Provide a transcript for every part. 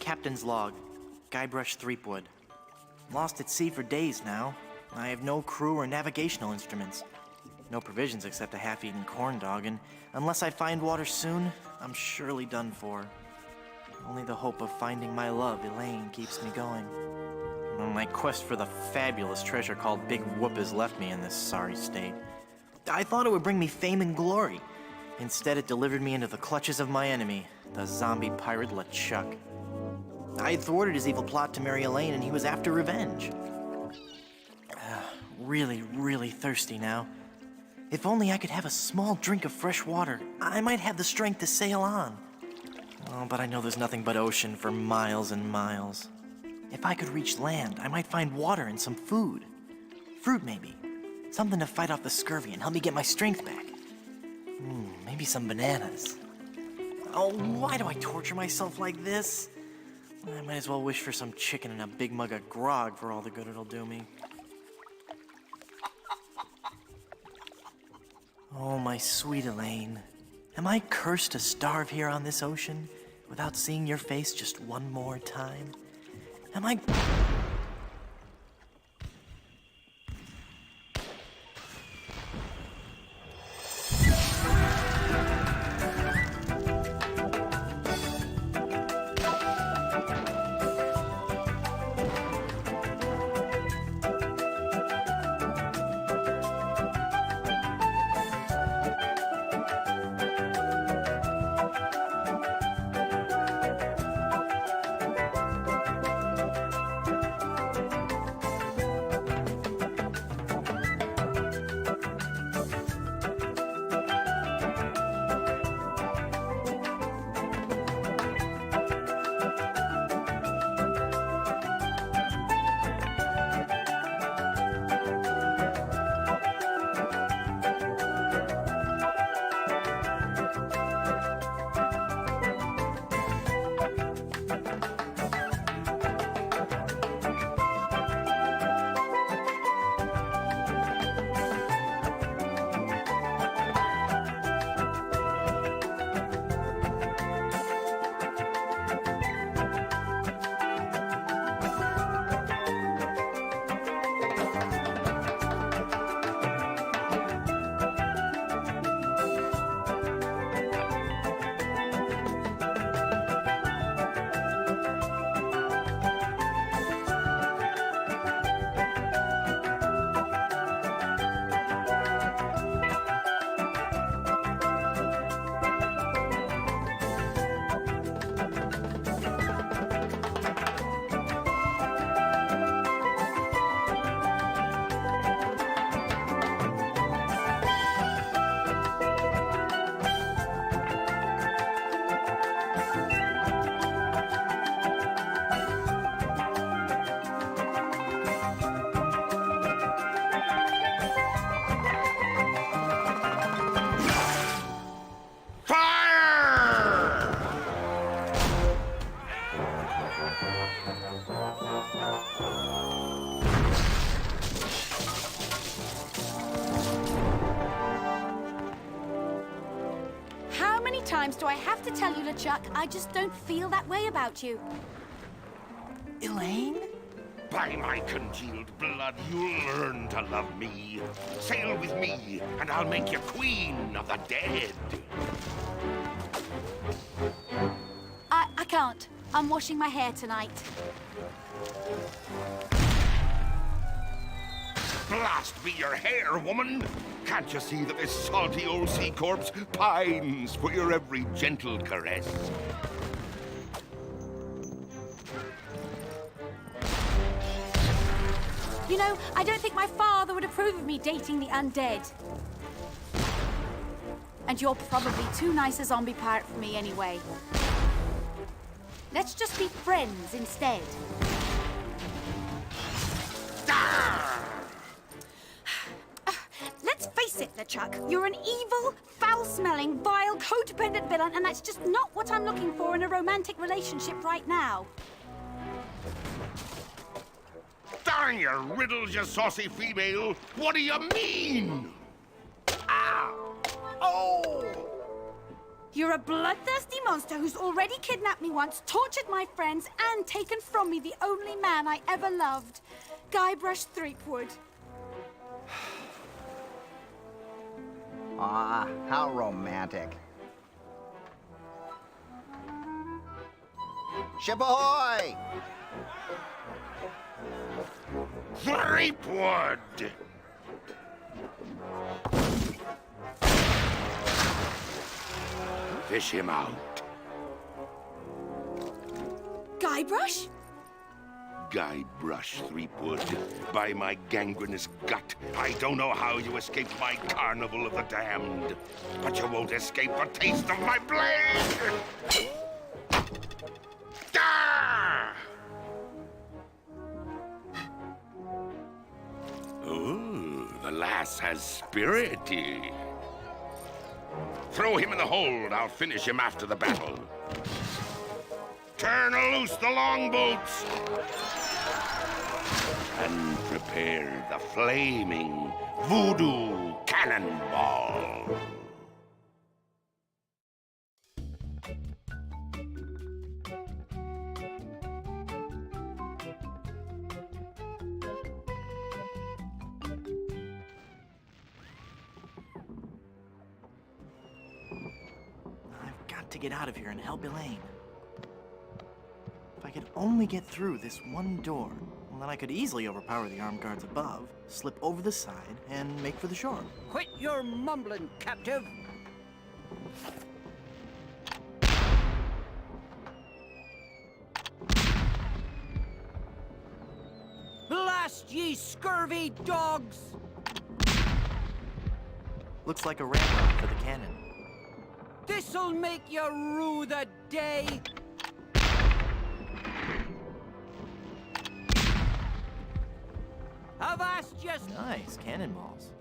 Captain's log. Guybrush Threepwood. Lost at sea for days now. I have no crew or navigational instruments. No provisions except a half-eaten corn dog, and unless I find water soon, I'm surely done for. Only the hope of finding my love, Elaine, keeps me going. My quest for the fabulous treasure called Big Whoop has left me in this sorry state. I thought it would bring me fame and glory. Instead, it delivered me into the clutches of my enemy, the zombie pirate LeChuck. I had thwarted his evil plot to marry Elaine, and he was after revenge. Really, really thirsty now. If only I could have a small drink of fresh water, I might have the strength to sail on. Oh, but I know there's nothing but ocean for miles and miles. If I could reach land, I might find water and some food. Fruit, maybe. Something to fight off the scurvy and help me get my strength back. Maybe some bananas. Oh, why do I torture myself like this? I might as well wish for some chicken and a big mug of grog for all the good it'll do me. Oh, my sweet Elaine. Am I cursed to starve here on this ocean without seeing your face just one more time? Am I... How many times do I have to tell you, LeChuck, I just don't feel that way about you? Elaine? By my congealed blood, you'll learn to love me. Sail with me, and I'll make you queen of the dead. I can't. I'm washing my hair tonight. Blast be your hair, woman! Can't you see that this salty old sea corpse pines for your every gentle caress? You know, I don't think my father would approve of me dating the undead. And you're probably too nice a zombie pirate for me anyway. Let's just be friends instead. Let's face it, LeChuck. You're an evil, foul-smelling, vile, codependent villain, and that's just not what I'm looking for in a romantic relationship right now. Darn your riddles, you saucy female! What do you mean? Ow! Oh! You're a bloodthirsty monster who's already kidnapped me once, tortured my friends, and taken from me the only man I ever loved. Guybrush Threepwood. Ah, how romantic. Ship ahoy! Threepwood! Fish him out. Guybrush? Guybrush Threepwood, by my gangrenous gut, I don't know how you escaped my carnival of the damned, but you won't escape the taste of my blade! Ah! Ooh, the lass has spirity. Throw him in the hold. I'll finish him after the battle. Turn loose the longboats. And prepare the flaming voodoo cannonball. I've got to get out of here and help Elaine. If I could only get through this one door, well, then I could easily overpower the armed guards above, slip over the side, and make for the shore. Quit your mumbling, captive. Blast ye scurvy dogs! Looks like a ramrod for the cannon. This'll make you rue the day. Avast just Nice cannonballs.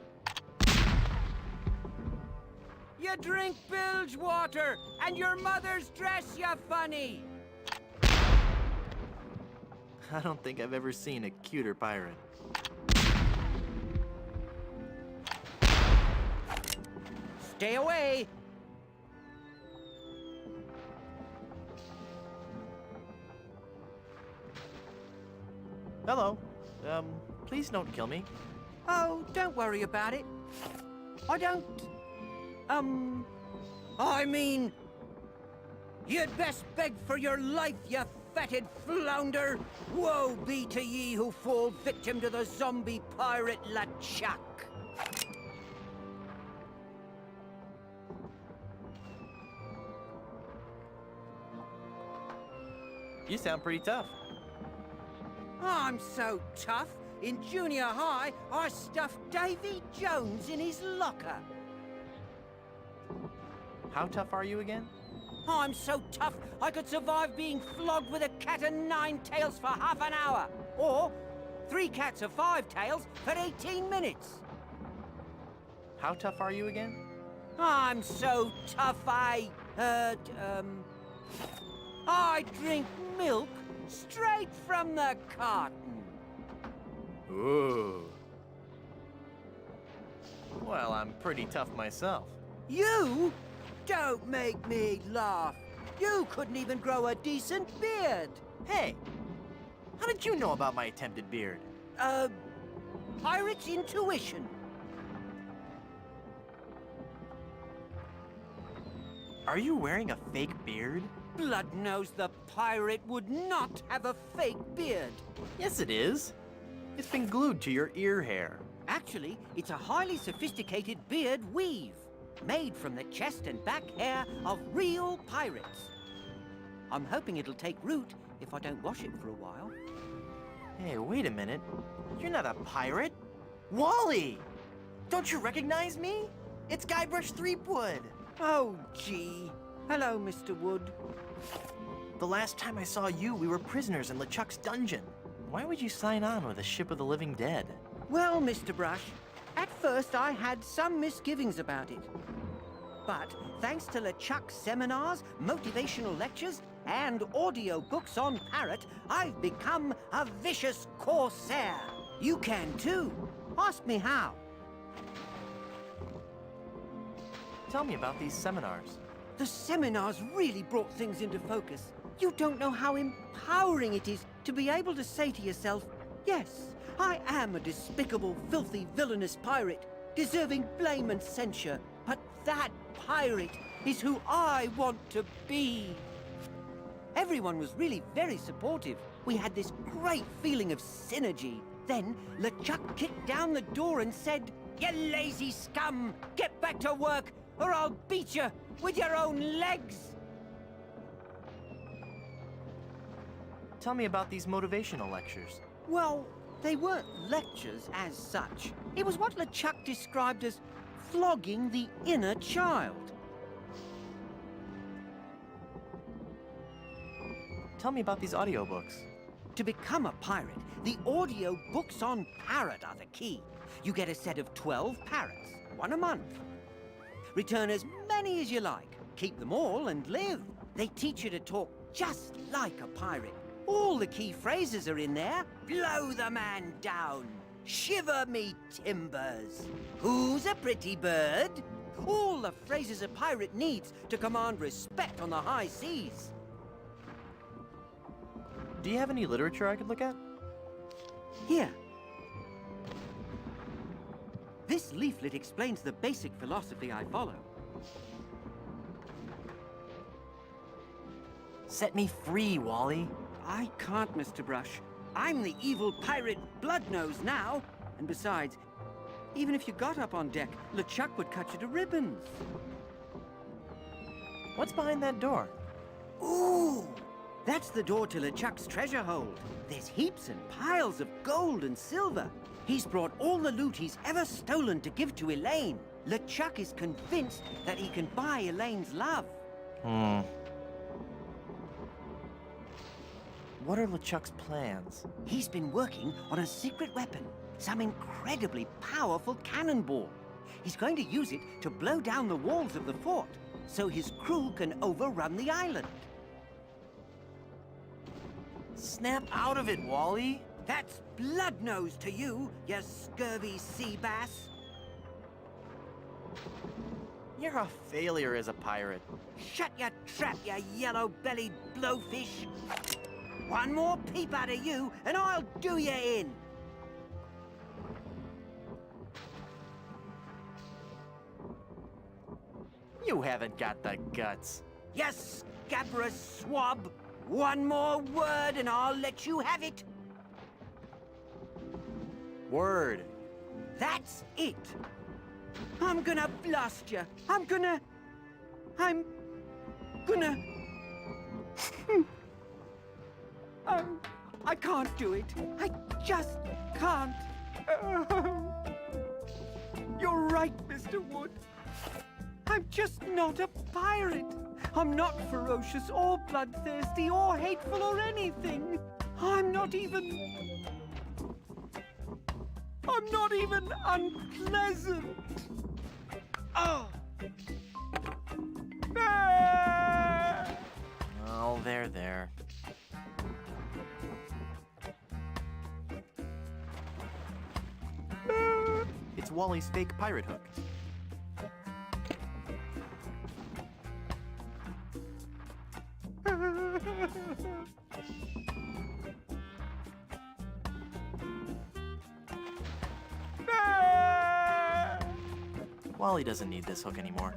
you drink bilge water, and your mother's dress you funny. I don't think I've ever seen a cuter pirate. Stay away. Hello. Please don't kill me. Oh, don't worry about it. I don't... I mean... You'd best beg for your life, you fatted flounder! Woe be to ye who fall victim to the zombie pirate LeChuck! You sound pretty tough. I'm so tough. In junior high, I stuffed Davy Jones in his locker. How tough are you again? I'm so tough, I could survive being flogged with a cat of 9 tails for half an hour. Or 3 cats of 5 tails for 18 minutes. How tough are you again? I'm so tough, I drink milk straight from the carton. Ooh. Well, I'm pretty tough myself. You? Don't make me laugh. You couldn't even grow a decent beard. Hey, how did you know about my attempted beard? Pirate's intuition. Are you wearing a fake beard? Blood knows the pirate would not have a fake beard. Yes, it is. It's been glued to your ear hair. Actually, it's a highly sophisticated beard weave, made from the chest and back hair of real pirates. I'm hoping it'll take root if I don't wash it for a while. Hey, wait a minute. You're not a pirate. Wally! Don't you recognize me? It's Guybrush Threepwood. Oh, gee. Hello, Mr. Wood. The last time I saw you, we were prisoners in LeChuck's dungeon. Why would you sign on with a ship of the living dead? Well, Mr. Brush, at first I had some misgivings about it. But thanks to LeChuck's seminars, motivational lectures, and audio books on Parrot, I've become a vicious corsair. You can too. Ask me how. Tell me about these seminars. The seminars really brought things into focus. You don't know how empowering it is to be able to say to yourself, yes, I am a despicable, filthy, villainous pirate, deserving blame and censure, but that pirate is who I want to be. Everyone was really very supportive. We had this great feeling of synergy. Then LeChuck kicked down the door and said, "You lazy scum! Get back to work, or I'll beat you with your own legs!" Tell me about these motivational lectures. Well, they weren't lectures as such. It was what LeChuck described as flogging the inner child. Tell me about these audiobooks. To become a pirate, the audio books on Parrot are the key. You get a set of 12 parrots, one a month. Return as many as you like. Keep them all and live. They teach you to talk just like a pirate. All the key phrases are in there. Blow the man down. Shiver me timbers. Who's a pretty bird? All the phrases a pirate needs to command respect on the high seas. Do you have any literature I could look at? Here. This leaflet explains the basic philosophy I follow. Set me free, Wally. I can't, Mr. Brush. I'm the evil pirate Bloodnose now. And besides, even if you got up on deck, LeChuck would cut you to ribbons. What's behind that door? Ooh! That's the door to LeChuck's treasure hold. There's heaps and piles of gold and silver. He's brought all the loot he's ever stolen to give to Elaine. LeChuck is convinced that he can buy Elaine's love. What are LeChuck's plans? He's been working on a secret weapon, some incredibly powerful cannonball. He's going to use it to blow down the walls of the fort, so his crew can overrun the island. Snap out of it, Wally! That's Bloodnose to you, you scurvy sea bass. You're a failure as a pirate. Shut your trap, you yellow-bellied blowfish. One more peep out of you, and I'll do you in. You haven't got the guts. You scabrous swab. One more word, and I'll let you have it. Word. That's it. I'm gonna blast you. I'm gonna... I can't do it. I just can't. You're right, Mr. Wood. I'm just not a pirate. I'm not ferocious or bloodthirsty or hateful or anything. I'm not even unpleasant. Oh. Ah! Oh, there. It's Wally's fake pirate hook. Wally doesn't need this hook anymore.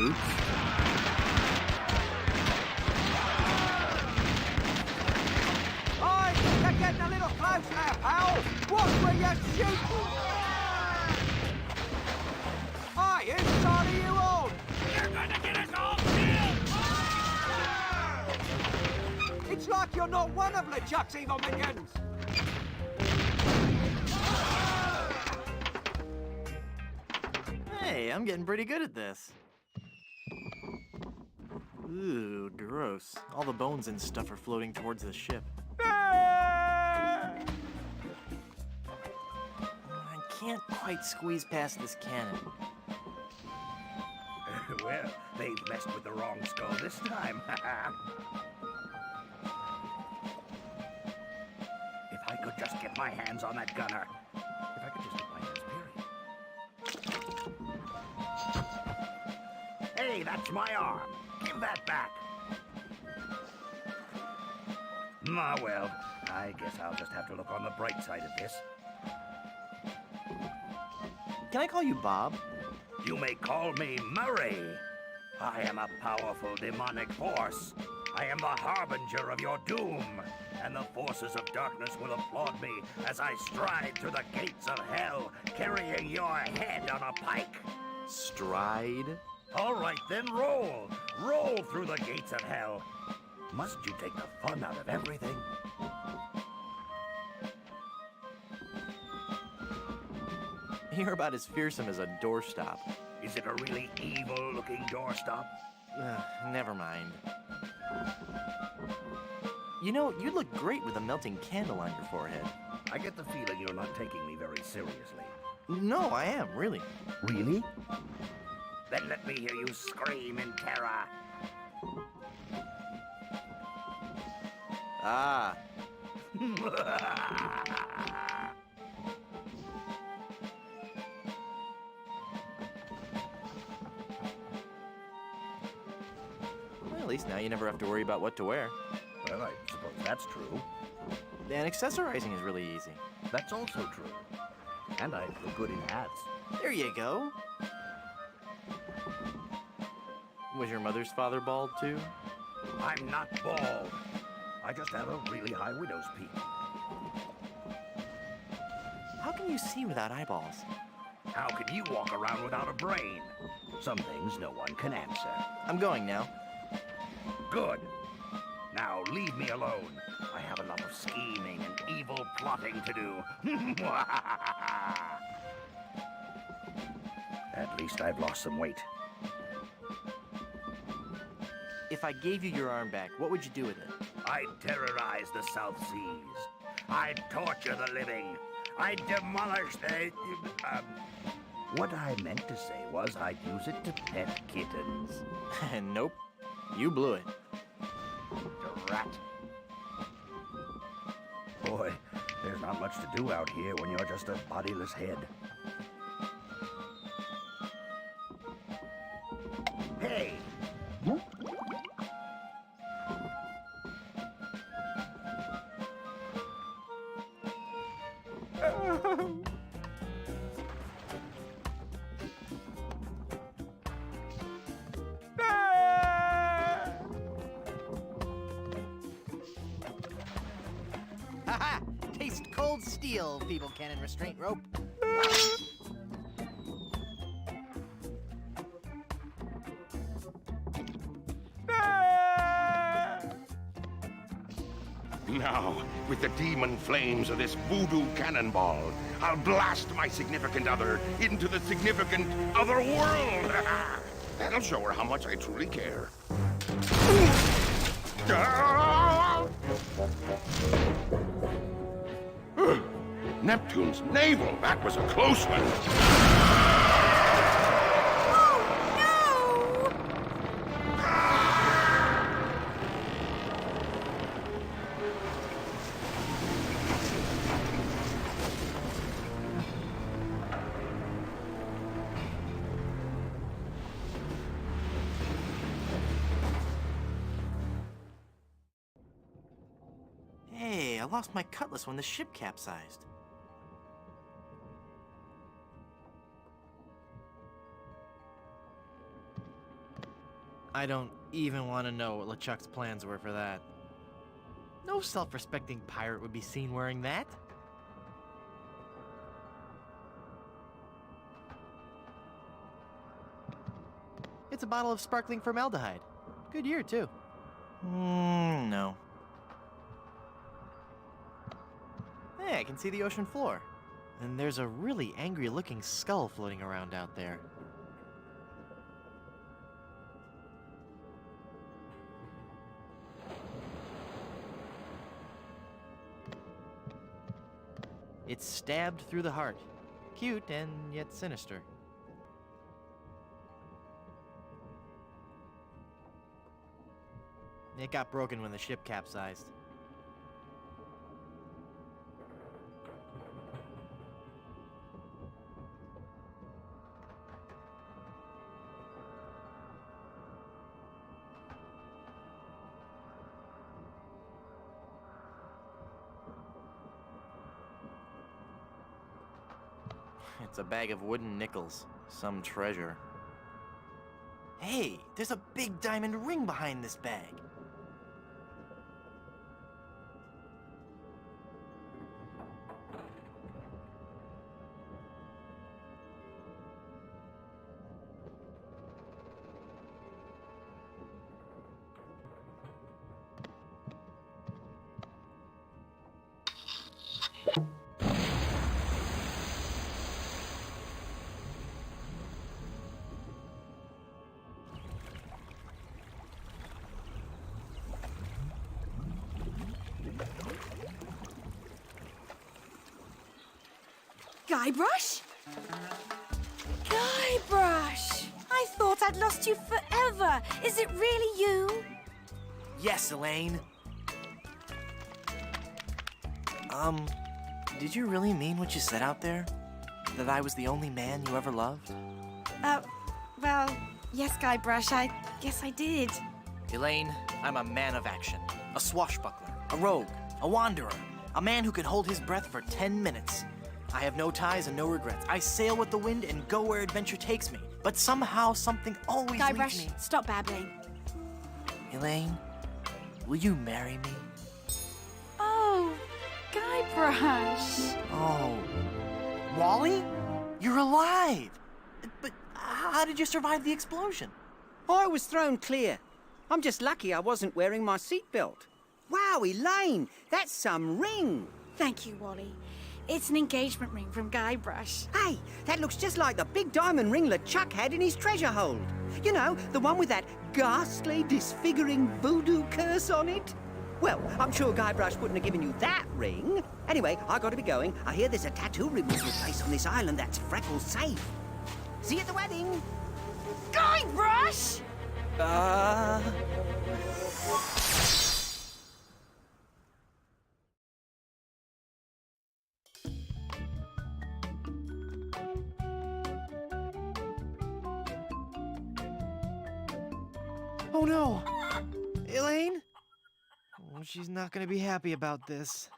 Oops. You're getting a little close now, pal. Watch where you're shooting. Whose side are you on? You're gonna get us all killed! It's like you're not one of LeChuck's evil minions. Hey, I'm getting pretty good at this. Ooh, gross. All the bones and stuff are floating towards the ship. can't quite squeeze past this cannon. Well, they've messed with the wrong skull this time. If I could just get my hands on that gunner. If I could just get my hands, period. Hey, that's my arm. Give that back. Ah, well, I guess I'll just have to look on the bright side of this. Can I call you Bob? You may call me Murray. I am a powerful demonic force. I am the harbinger of your doom, and the forces of darkness will applaud me as I stride through the gates of hell, carrying your head on a pike. Stride? All right, then roll. Roll through the gates of hell. Must you take the fun out of everything? You're about as fearsome as a doorstop. Is it a really evil-looking doorstop? Never mind. You know, you look great with a melting candle on your forehead. I get the feeling you're not taking me very seriously. No, I am, really. Really? Then let me hear you scream in terror. Ah. Well, at least now you never have to worry about what to wear. Well, I suppose that's true. And accessorizing is really easy. That's also true. And I feel good in hats. There you go. Was your mother's father bald, too? I'm not bald. I just have a really high widow's peak. How can you see without eyeballs? How can you walk around without a brain? Some things no one can answer. I'm going now. Good. Now leave me alone. I have a lot of scheming and evil plotting to do. At least I've lost some weight. If I gave you your arm back, what would you do with it? I'd terrorize the South Seas. I'd torture the living. I'd demolish the... what I meant to say was I'd use it to pet kittens. Nope. You blew it. Drat. Boy, there's not much to do out here when you're just a bodiless head. Hey! Haha! Taste cold steel, feeble cannon restraint rope. Now, with the demon flames of this voodoo cannonball, I'll blast my significant other into the significant other world. That'll show her how much I truly care. Neptune's navel, that was a close one. Hey, I lost my cutlass when the ship capsized. I don't even want to know what LeChuck's plans were for that. No self-respecting pirate would be seen wearing that. It's a bottle of sparkling formaldehyde. Good year, too. No. Hey, I can see the ocean floor. And there's a really angry-looking skull floating around out there. It's stabbed through the heart, Cute and yet sinister. It got broken when the ship capsized. It's a bag of wooden nickels. Some treasure. Hey, there's a big diamond ring behind this bag. Guybrush? Guybrush! I thought I'd lost you forever. Is it really you? Yes, Elaine. Did you really mean what you said out there? That I was the only man you ever loved? Well, yes, Guybrush, I guess I did. Elaine, I'm a man of action. A swashbuckler, a rogue, a wanderer, a man who can hold his breath for 10 minutes. I have no ties and no regrets. I sail with the wind and go where adventure takes me. But somehow, something always leads Guybrush, me. stop babbling. Elaine, will you marry me? Oh, Guybrush. Oh, Wally? You're alive! But how did you survive the explosion? I was thrown clear. I'm just lucky I wasn't wearing my seatbelt. Wow, Elaine, that's some ring. Thank you, Wally. It's an engagement ring from Guybrush. Hey, that looks just like the big diamond ring LeChuck had in his treasure hold. You know, the one with that ghastly, disfiguring voodoo curse on it. Well, I'm sure Guybrush wouldn't have given you that ring. Anyway, I gotta be going. I hear there's a tattoo removal place on this island that's Freckles safe. See you at the wedding. Guybrush! Oh no! Elaine? Oh, she's not gonna be happy about this.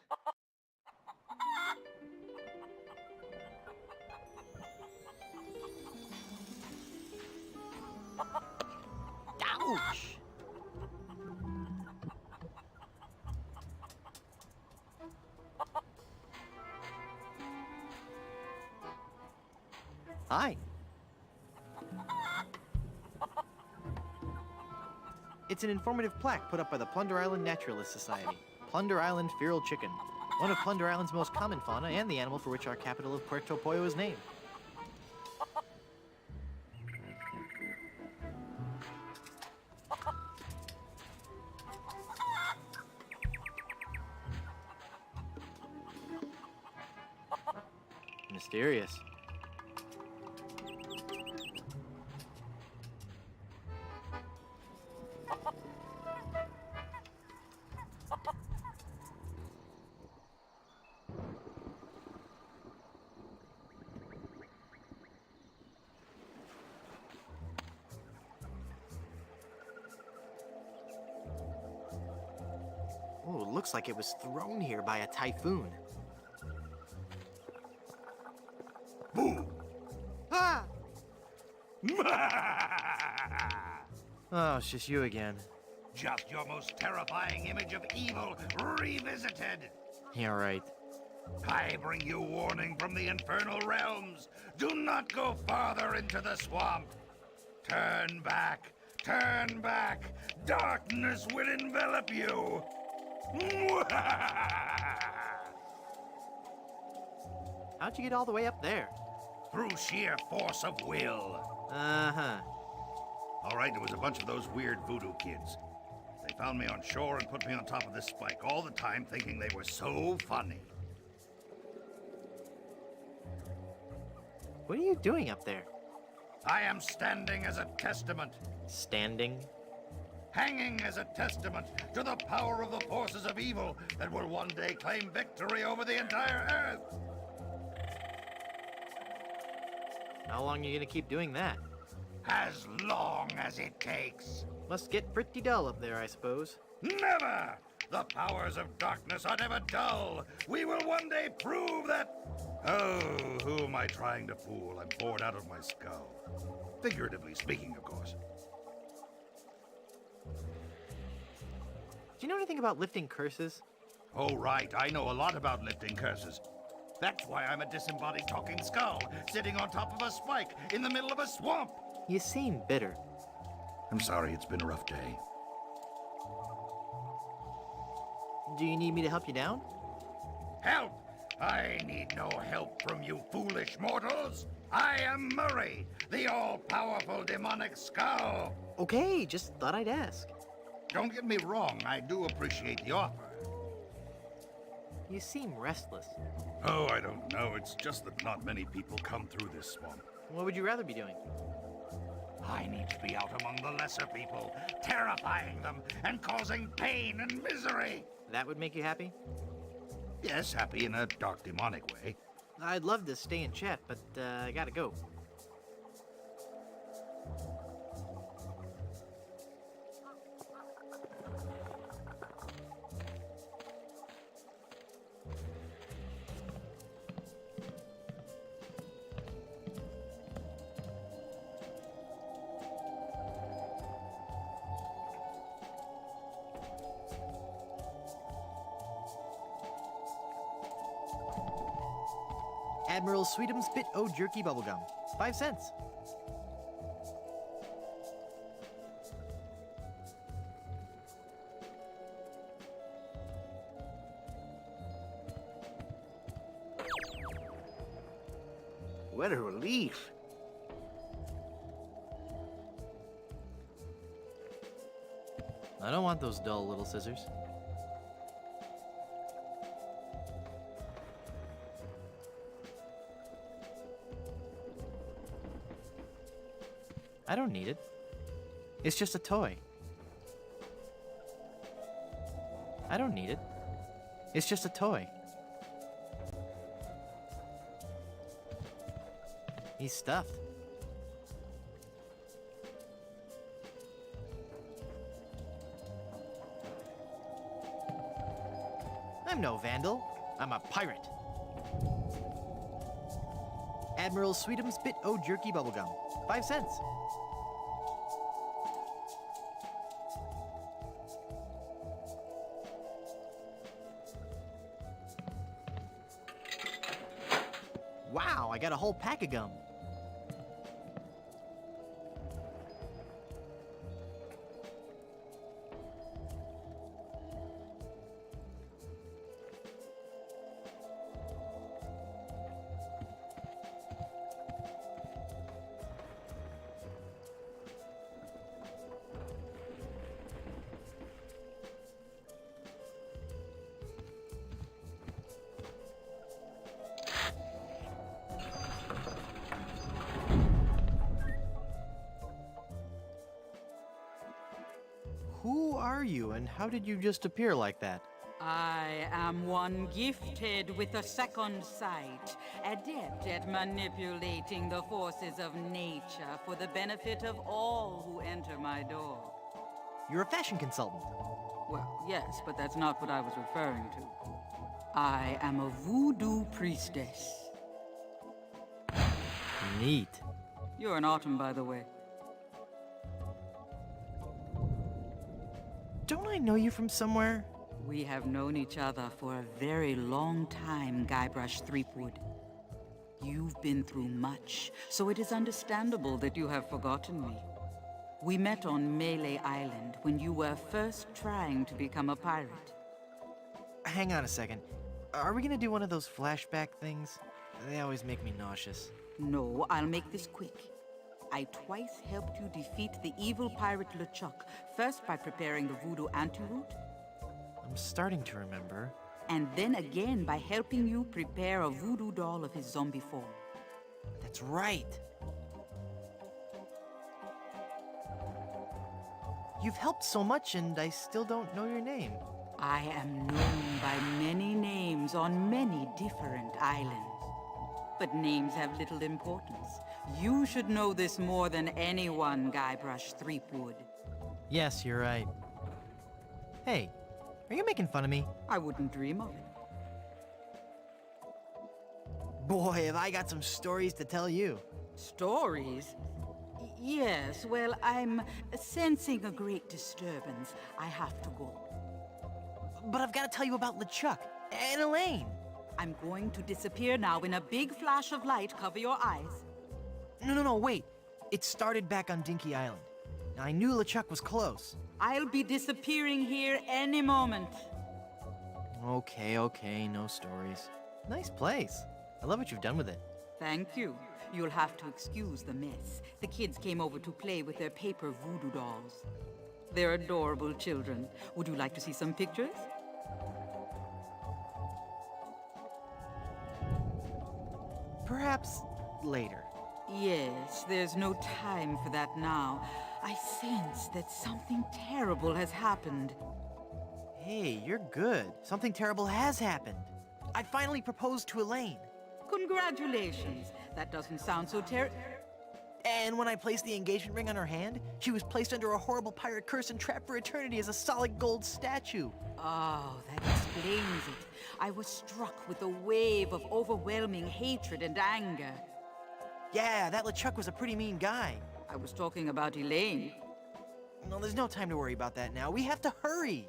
Ouch! Hi. It's an informative plaque put up by the Plunder Island Naturalist Society. Plunder Island feral chicken. One of Plunder Island's most common fauna and the animal for which our capital of Puerto Pollo is named. Mysterious. Oh, it looks like it was thrown here by a typhoon. Boo! Ah! Oh, it's just you again. Just your most terrifying image of evil revisited. Yeah, right. I bring you warning from the infernal realms. Do not go farther into the swamp. Turn back. Turn back. Darkness will envelop you. How'd you get all the way up there? Through sheer force of will. Uh-huh. All right, there was a bunch of those weird voodoo kids. They found me on shore and put me on top of this spike all the time, thinking they were so funny. What are you doing up there? I am standing as a testament, Standing? hanging as a testament to the power of the forces of evil that will one day claim victory over the entire Earth. How long are you gonna keep doing that? As long as it takes. Must get pretty dull up there, I suppose. Never! The powers of darkness are never dull. We will one day prove that... Oh, who am I trying to fool? I'm bored out of my skull. Figuratively speaking, of course. Do you know anything about lifting curses? Oh, right. I know a lot about lifting curses. That's why I'm a disembodied talking skull, sitting on top of a spike in the middle of a swamp. You seem bitter. I'm sorry, it's been a rough day. Do you need me to help you down? Help! I need no help from you foolish mortals. I am Murray, the all-powerful demonic skull. Okay, just thought I'd ask. Don't get me wrong, I do appreciate the offer. You seem restless. Oh, I don't know. It's just that not many people come through this swamp. What would you rather be doing? I need to be out among the lesser people, terrifying them and causing pain and misery. That would make you happy? Yes, happy in a dark, demonic way. I'd love to stay and chat, but I gotta go. Admiral Sweetums Bit O Jerky Bubblegum. 5 cents. What a relief. I don't want those dull little scissors. I don't need it. It's just a toy. I don't need it. It's just a toy. He's stuffed. I'm no vandal. I'm a pirate. Admiral Sweetums Bit O Jerky Bubblegum. 5 cents. Wow, I got a whole pack of gum. Who are you, and how did you just appear like that? I am one gifted with a second sight, adept at manipulating the forces of nature for the benefit of all who enter my door. You're a fashion consultant. Well, yes, but that's not what I was referring to. I am a voodoo priestess. Neat. You're an autumn, by the way. Don't I know you from somewhere? We have known each other for a very long time, Guybrush Threepwood. You've been through much, so it is understandable that you have forgotten me. We met on Melee Island when you were first trying to become a pirate. Hang on a second. Are we gonna do one of those flashback things? They always make me nauseous. No, I'll make this quick. I twice helped you defeat the evil pirate LeChuck, first by preparing the voodoo antidote, I'm starting to remember. and then again by helping you prepare a voodoo doll of his zombie form. That's right. You've helped so much, and I still don't know your name. I am known by many names on many different islands. But names have little importance. You should know this more than anyone, Guybrush Threepwood. Yes, you're right. Hey, are you making fun of me? I wouldn't dream of it. Boy, have I got some stories to tell you. Stories? Yes, well, I'm sensing a great disturbance. I have to go. But I've got to tell you about LeChuck and Elaine. I'm going to disappear now in a big flash of light. Cover your eyes. No, wait. It started back on Dinky Island. Now, I knew LeChuck was close. I'll be disappearing here any moment. Okay, no stories. Nice place. I love what you've done with it. Thank you. You'll have to excuse the mess. The kids came over to play with their paper voodoo dolls. They're adorable children. Would you like to see some pictures? Perhaps later. Yes, there's no time for that now. I sense that something terrible has happened. Hey, you're good. Something terrible has happened. I finally proposed to Elaine. Congratulations. That doesn't sound so And when I placed the engagement ring on her hand, she was placed under a horrible pirate curse and trapped for eternity as a solid gold statue. Oh, that explains it. I was struck with a wave of overwhelming hatred and anger. Yeah, that LeChuck was a pretty mean guy. I was talking about Elaine. No, there's no time to worry about that now. We have to hurry.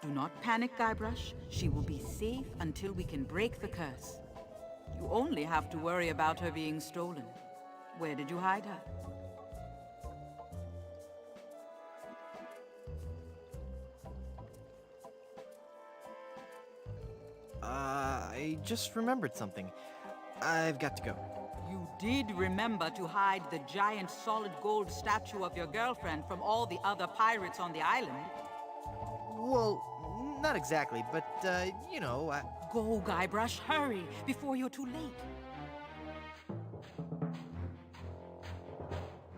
Do not panic, Guybrush. She will be safe until we can break the curse. You only have to worry about her being stolen. Where did you hide her? I just remembered something. I've got to go. You did remember to hide the giant solid gold statue of your girlfriend from all the other pirates on the island. Well, not exactly, but, you know, Go, Guybrush, hurry, before you're too late.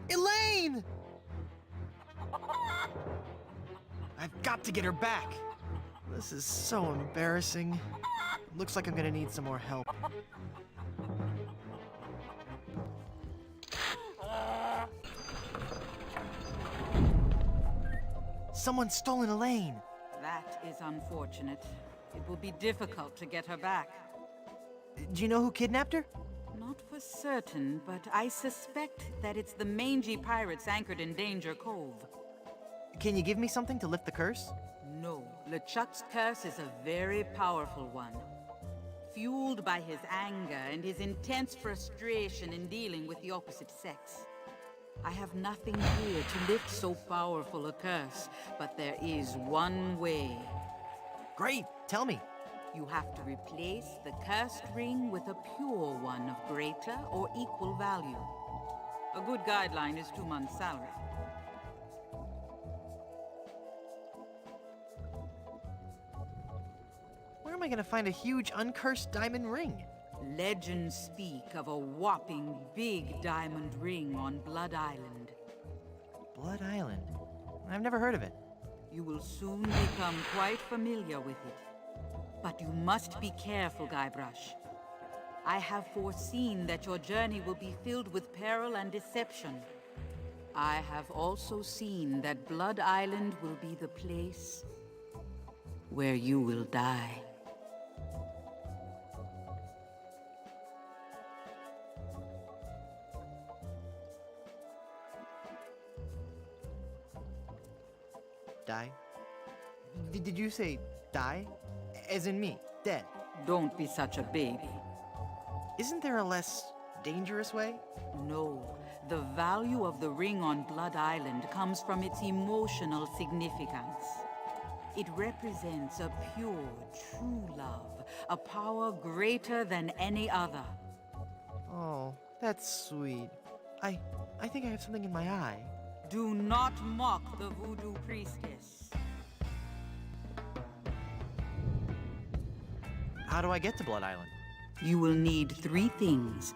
Elaine! I've got to get her back. This is so embarrassing. Looks like I'm gonna need some more help. Someone's stolen Elaine. That is unfortunate. It will be difficult to get her back. Do you know who kidnapped her? Not for certain, but I suspect that it's the mangy pirates anchored in Danger Cove. Can you give me something to lift the curse? No, LeChuck's curse is a very powerful one. Fueled by his anger and his intense frustration in dealing with the opposite sex. I have nothing here to lift so powerful a curse, but there is one way. Great, tell me. You have to replace the cursed ring with a pure one of greater or equal value. A good guideline is 2 months' salary. Where am I gonna find a huge uncursed diamond ring? Legends speak of a whopping big diamond ring on Blood Island. Blood Island? I've never heard of it. You will soon become quite familiar with it. But you must be careful, Guybrush. I have foreseen that your journey will be filled with peril and deception. I have also seen that Blood Island will be the place where you will die. Die? Did you say die? As in me, dead? Don't be such a baby. Isn't there a less dangerous way? No, the value of the ring on Blood Island comes from its emotional significance. It represents a pure, true love, a power greater than any other. Oh, that's sweet. I think I have something in my eye. Do not mock the voodoo priestess. How do I get to Blood Island? You will need 3 things.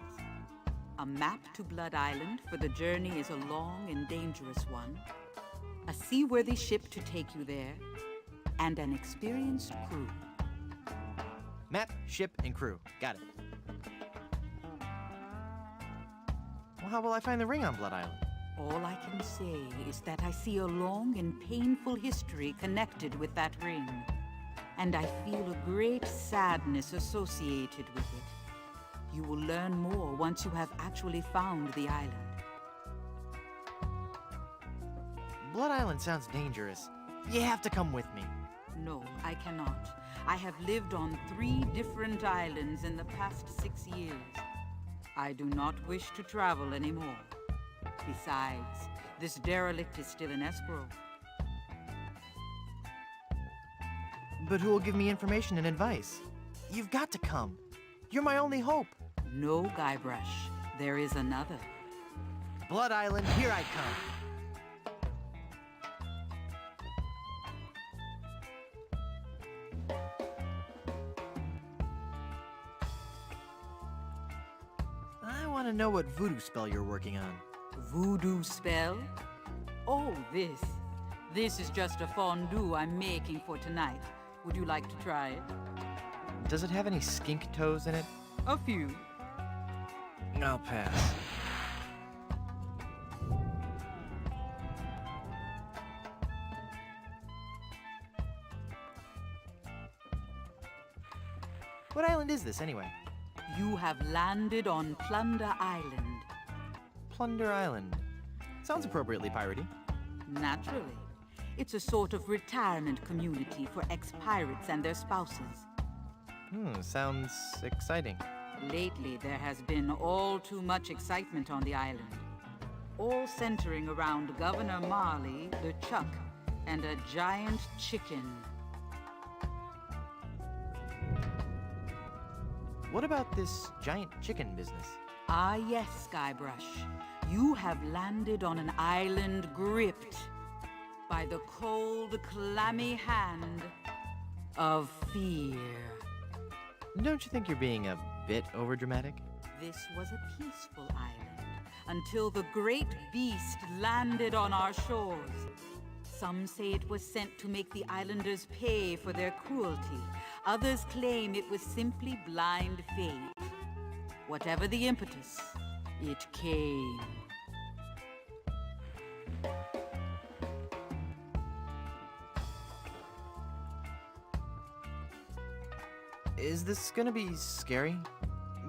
A map to Blood Island, for the journey is a long and dangerous one. A seaworthy ship to take you there, and an experienced crew. Map, ship, and crew. Got it. Well, how will I find the ring on Blood Island? All I can say is that I see a long and painful history connected with that ring, and I feel a great sadness associated with it. You will learn more once you have actually found the island. Blood Island sounds dangerous. You have to come with me. No, I cannot. I have lived on 3 different islands in the past 6 years. I do not wish to travel anymore. Besides, this derelict is still in escrow. But who will give me information and advice? You've got to come. You're my only hope. No, Guybrush. There is another. Blood Island, here I come. I want to know what voodoo spell you're working on. Voodoo spell? Oh, this. This is just a fondue I'm making for tonight. Would you like to try it? Does it have any skink toes in it? A few. I'll pass. What island is this, anyway? You have landed on Plunder Island. Plunder Island. Sounds appropriately piratey. Naturally. It's a sort of retirement community for ex-pirates and their spouses. Sounds exciting. Lately, there has been all too much excitement on the island. All centering around Governor Marley, the Chuck, and a giant chicken. What about this giant chicken business? Ah yes, Guybrush. You have landed on an island gripped by the cold, clammy hand of fear. Don't you think you're being a bit overdramatic? This was a peaceful island until the great beast landed on our shores. Some say it was sent to make the islanders pay for their cruelty. Others claim it was simply blind fate. Whatever the impetus, it came. Is this gonna be scary?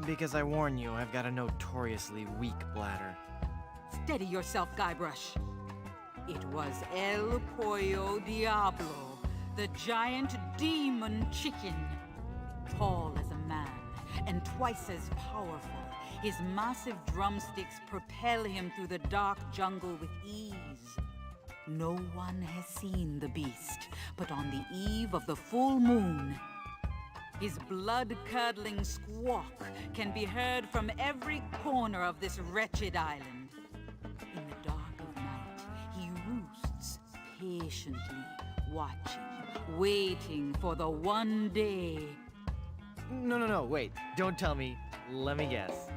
Because I warn you, I've got a notoriously weak bladder. Steady yourself, Guybrush. It was El Pollo Diablo, the giant demon chicken. Tall as a man, and twice as powerful, his massive drumsticks propel him through the dark jungle with ease. No one has seen the beast, but on the eve of the full moon, his blood-curdling squawk can be heard from every corner of this wretched island. In the dark of night, he roosts patiently, watching, waiting for the one day. No, wait. Don't tell me. Let me guess.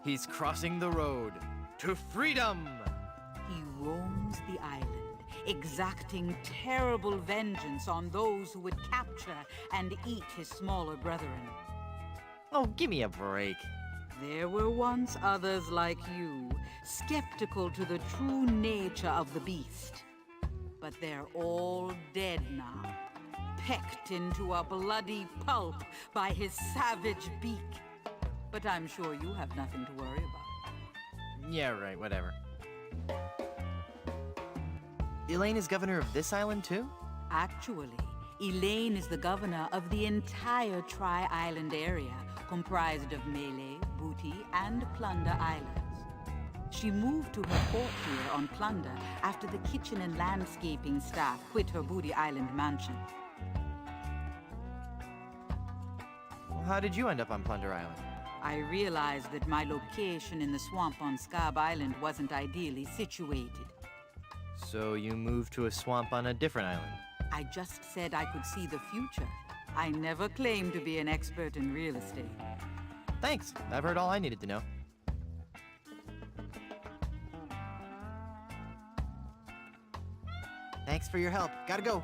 He's crossing the road to freedom! He roams the island, exacting terrible vengeance on those who would capture and eat his smaller brethren. Oh, give me a break. There were once others like you, skeptical to the true nature of the beast. But they're all dead now, pecked into a bloody pulp by his savage beak. But I'm sure you have nothing to worry about. Yeah, right, whatever. Elaine is governor of this island, too? Actually, Elaine is the governor of the entire Tri-Island area, comprised of Melee, Booty, and Plunder Islands. She moved to her fort here on Plunder after the kitchen and landscaping staff quit her Booty Island mansion. Well, how did you end up on Plunder Island? I realized that my location in the swamp on Scab Island wasn't ideally situated. So you moved to a swamp on a different island. I just said I could see the future. I never claimed to be an expert in real estate. Thanks. I've heard all I needed to know. Thanks for your help. Gotta go.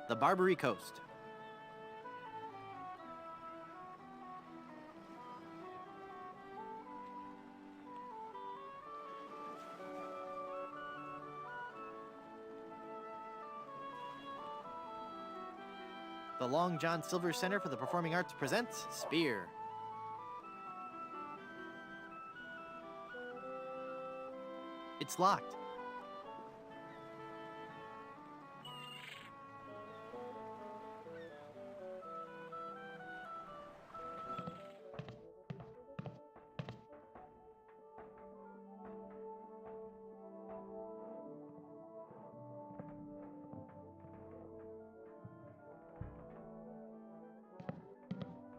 The Barbary Coast. The Long John Silver Center for the Performing Arts presents Spear. It's locked.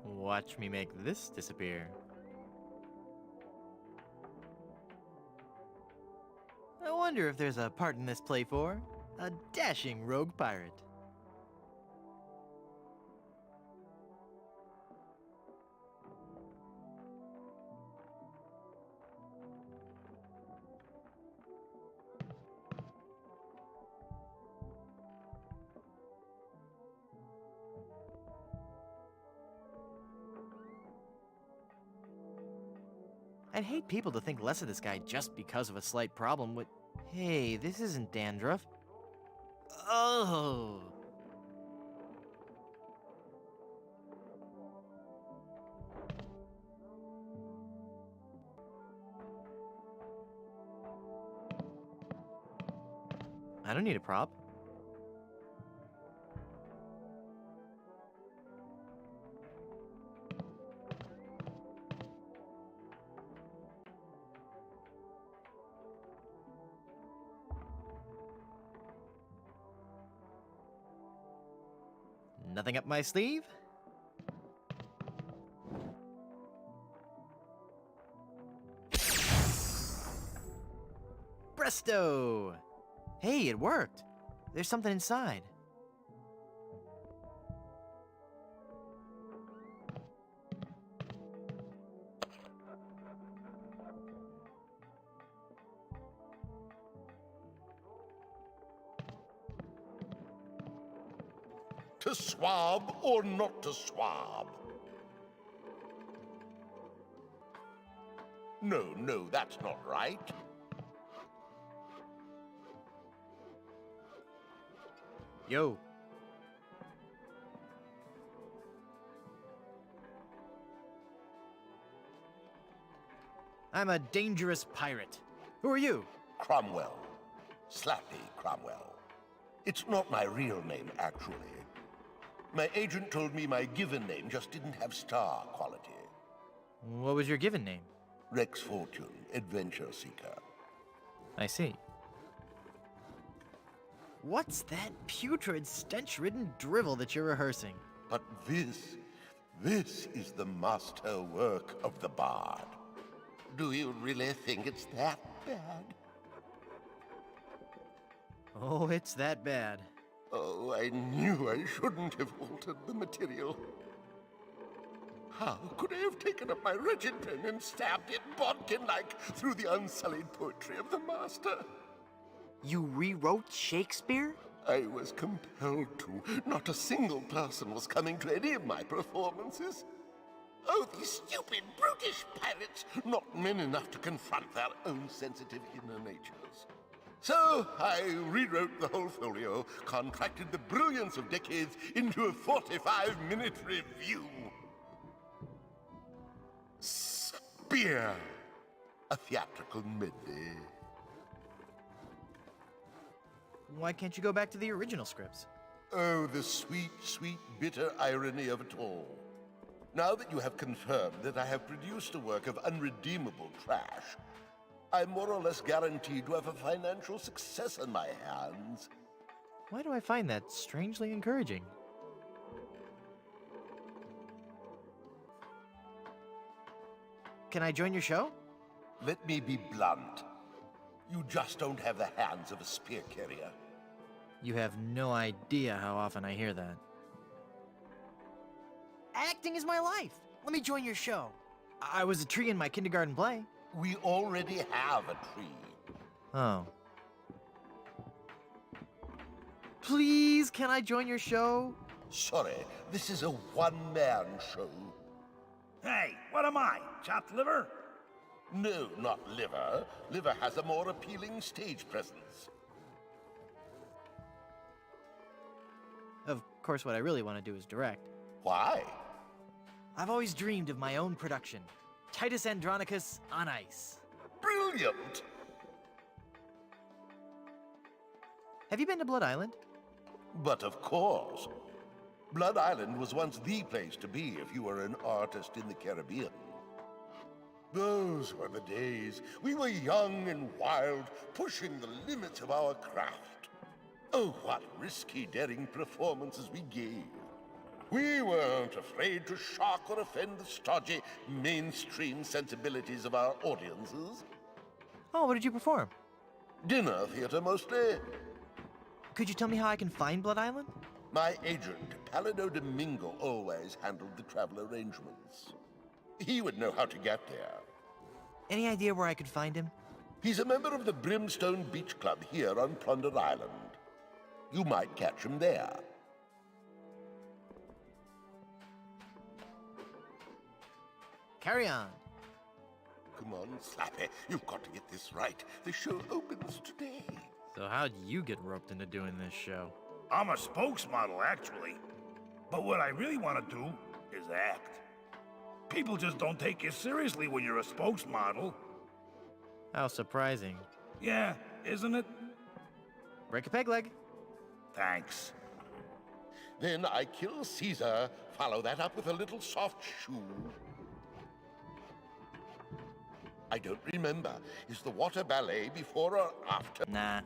Watch me make this disappear. I wonder if there's a part in this play for a dashing rogue pirate. I'd hate people to think less of this guy just because of a slight problem with... Hey, this isn't dandruff. Oh! I don't need a prop. Nothing up my sleeve? Presto! Hey, it worked. There's something inside. To swab or not to swab? No, that's not right. Yo. I'm a dangerous pirate. Who are you? Cromwell. Slappy Cromwell. It's not my real name, actually. My agent told me my given name just didn't have star quality. What was your given name? Rex Fortune, Adventure Seeker. I see. What's that putrid, stench-ridden drivel that you're rehearsing? But this is the master work of the bard. Do you really think it's that bad? Oh, it's that bad. Oh, I knew I shouldn't have altered the material. How could I have taken up my wretched pen and stabbed it bodkin-like through the unsullied poetry of the master? You rewrote Shakespeare? I was compelled to. Not a single person was coming to any of my performances. Oh, these stupid, brutish pirates, not men enough to confront their own sensitive inner natures. So I rewrote the whole folio, contracted the brilliance of decades into a 45-minute review. Spear, a theatrical medley. Why can't you go back to the original scripts? Oh, the sweet, sweet, bitter irony of it all. Now that you have confirmed that I have produced a work of unredeemable trash, I'm more or less guaranteed to have a financial success on my hands. Why do I find that strangely encouraging? Can I join your show? Let me be blunt. You just don't have the hands of a spear carrier. You have no idea how often I hear that. Acting is my life. Let me join your show. I was a tree in my kindergarten play. We already have a tree. Oh. Please, can I join your show? Sorry, this is a one-man show. Hey, what am I? Chopped liver? No, not Liver. Liver has a more appealing stage presence. Of course, what I really want to do is direct. Why? I've always dreamed of my own production. Titus Andronicus on ice. Brilliant! Have you been to Blood Island? But of course. Blood Island was once the place to be if you were an artist in the Caribbean. Those were the days. We were young and wild, pushing the limits of our craft. Oh, what risky, daring performances we gave. We weren't afraid to shock or offend the stodgy, mainstream sensibilities of our audiences. Oh, what did you perform? Dinner theater, mostly. Could you tell me how I can find Blood Island? My agent, Palido Domingo, always handled the travel arrangements. He would know how to get there. Any idea where I could find him? He's a member of the Brimstone Beach Club here on Plunder Island. You might catch him there. Carry on. Come on, Slappy. You've got to get this right. The show opens today. So how'd you get roped into doing this show? I'm a spokesmodel, actually. But what I really want to do is act. People just don't take you seriously when you're a spokesmodel. How surprising. Yeah, isn't it? Break a peg leg. Thanks. Then I kill Caesar, follow that up with a little soft shoe. I don't remember. Is the water ballet before or after? Nah,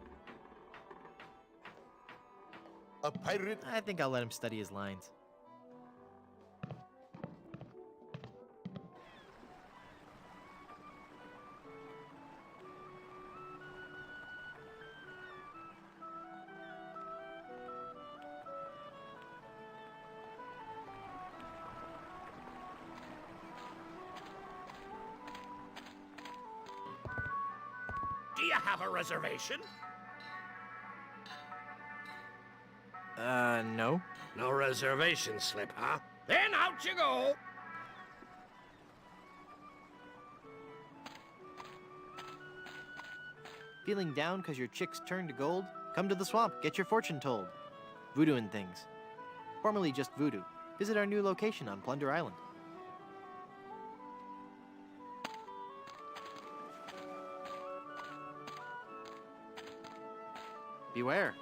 A pirate? I think I'll let him study his lines. Do you have a reservation? No. No reservation slip, huh? Then out you go! Feeling down because your chicks turned to gold? Come to the swamp, get your fortune told. Voodoo and things. Formerly just voodoo. Visit our new location on Plunder Island. Beware.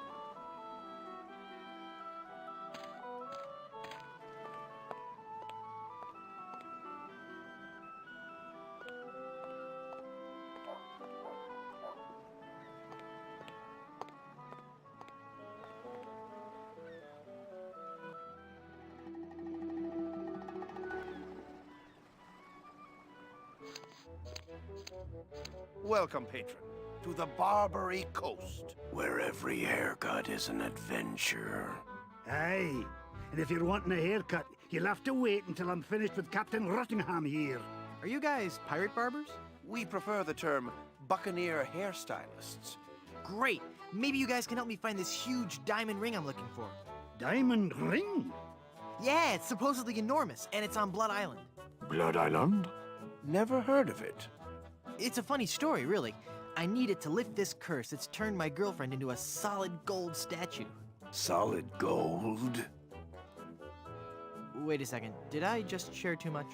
Welcome, patron, to the Barbary Coast, where every haircut is an adventure. Aye, and if you're wanting a haircut, you'll have to wait until I'm finished with Captain Rottingham here. Are you guys pirate barbers? We prefer the term buccaneer hairstylists. Great! Maybe you guys can help me find this huge diamond ring I'm looking for. Diamond ring? Yeah, it's supposedly enormous, and it's on Blood Island. Blood Island? Never heard of it. It's a funny story, really. I need it to lift this curse that's turned my girlfriend into a solid gold statue. Solid gold? Wait a second, did I just share too much?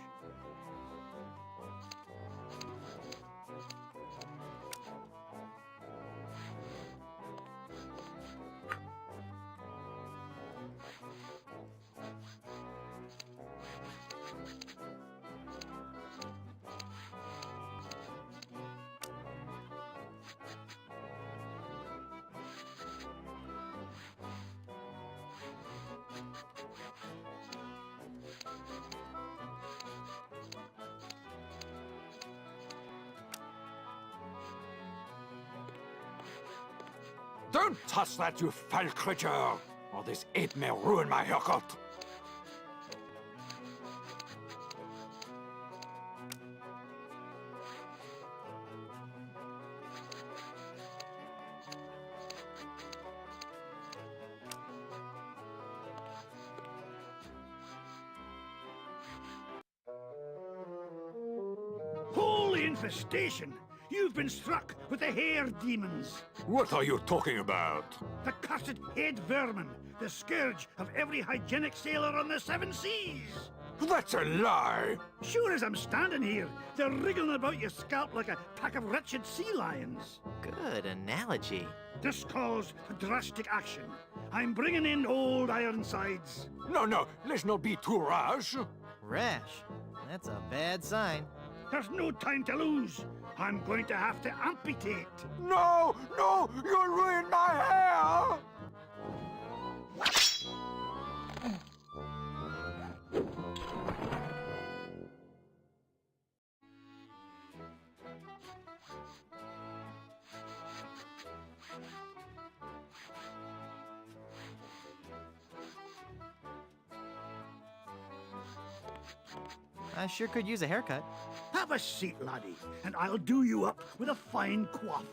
Don't touch that, you foul creature, or this ape may ruin my haircut. Holy infestation! You've been struck with the hair demons. What are you talking about? The cursed head vermin, the scourge of every hygienic sailor on the seven seas. That's a lie! Sure as I'm standing here, they're wriggling about your scalp like a pack of wretched sea lions. Good analogy. This calls for drastic action. I'm bringing in old Ironsides. No, let's not be too rash. Rash? That's a bad sign. There's no time to lose. I'm going to have to amputate. No, you'll ruin my hair! I sure could use a haircut. Have a seat, laddie, and I'll do you up with a fine coif.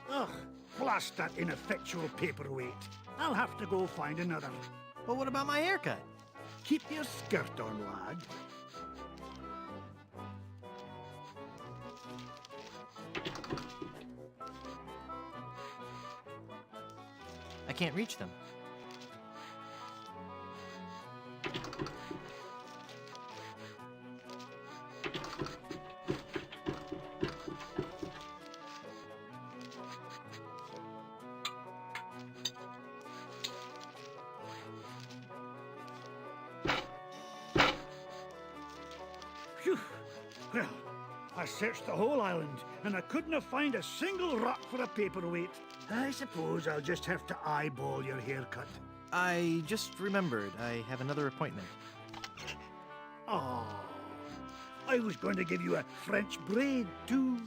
Ugh, blast that ineffectual paperweight. I'll have to go find another. But what about my haircut? Keep your skirt on, lad. I can't reach them. Phew. Well, I searched the whole island, and I couldn't find a single rock for a paperweight. I suppose I'll just have to eyeball your haircut. I just remembered I have another appointment. Oh, I was going to give you a French braid, too.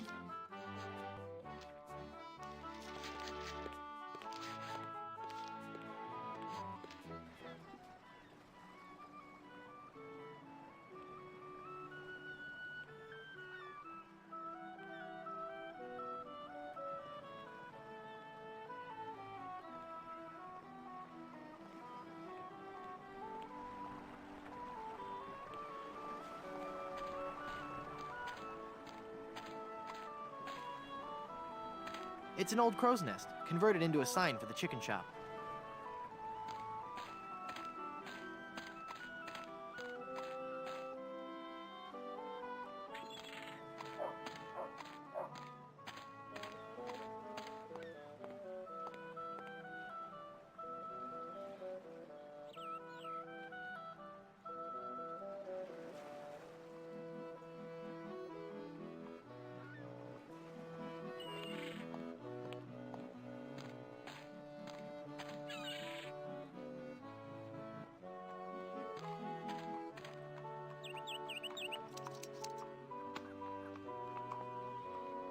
It's an old crow's nest, converted into a sign for the chicken shop.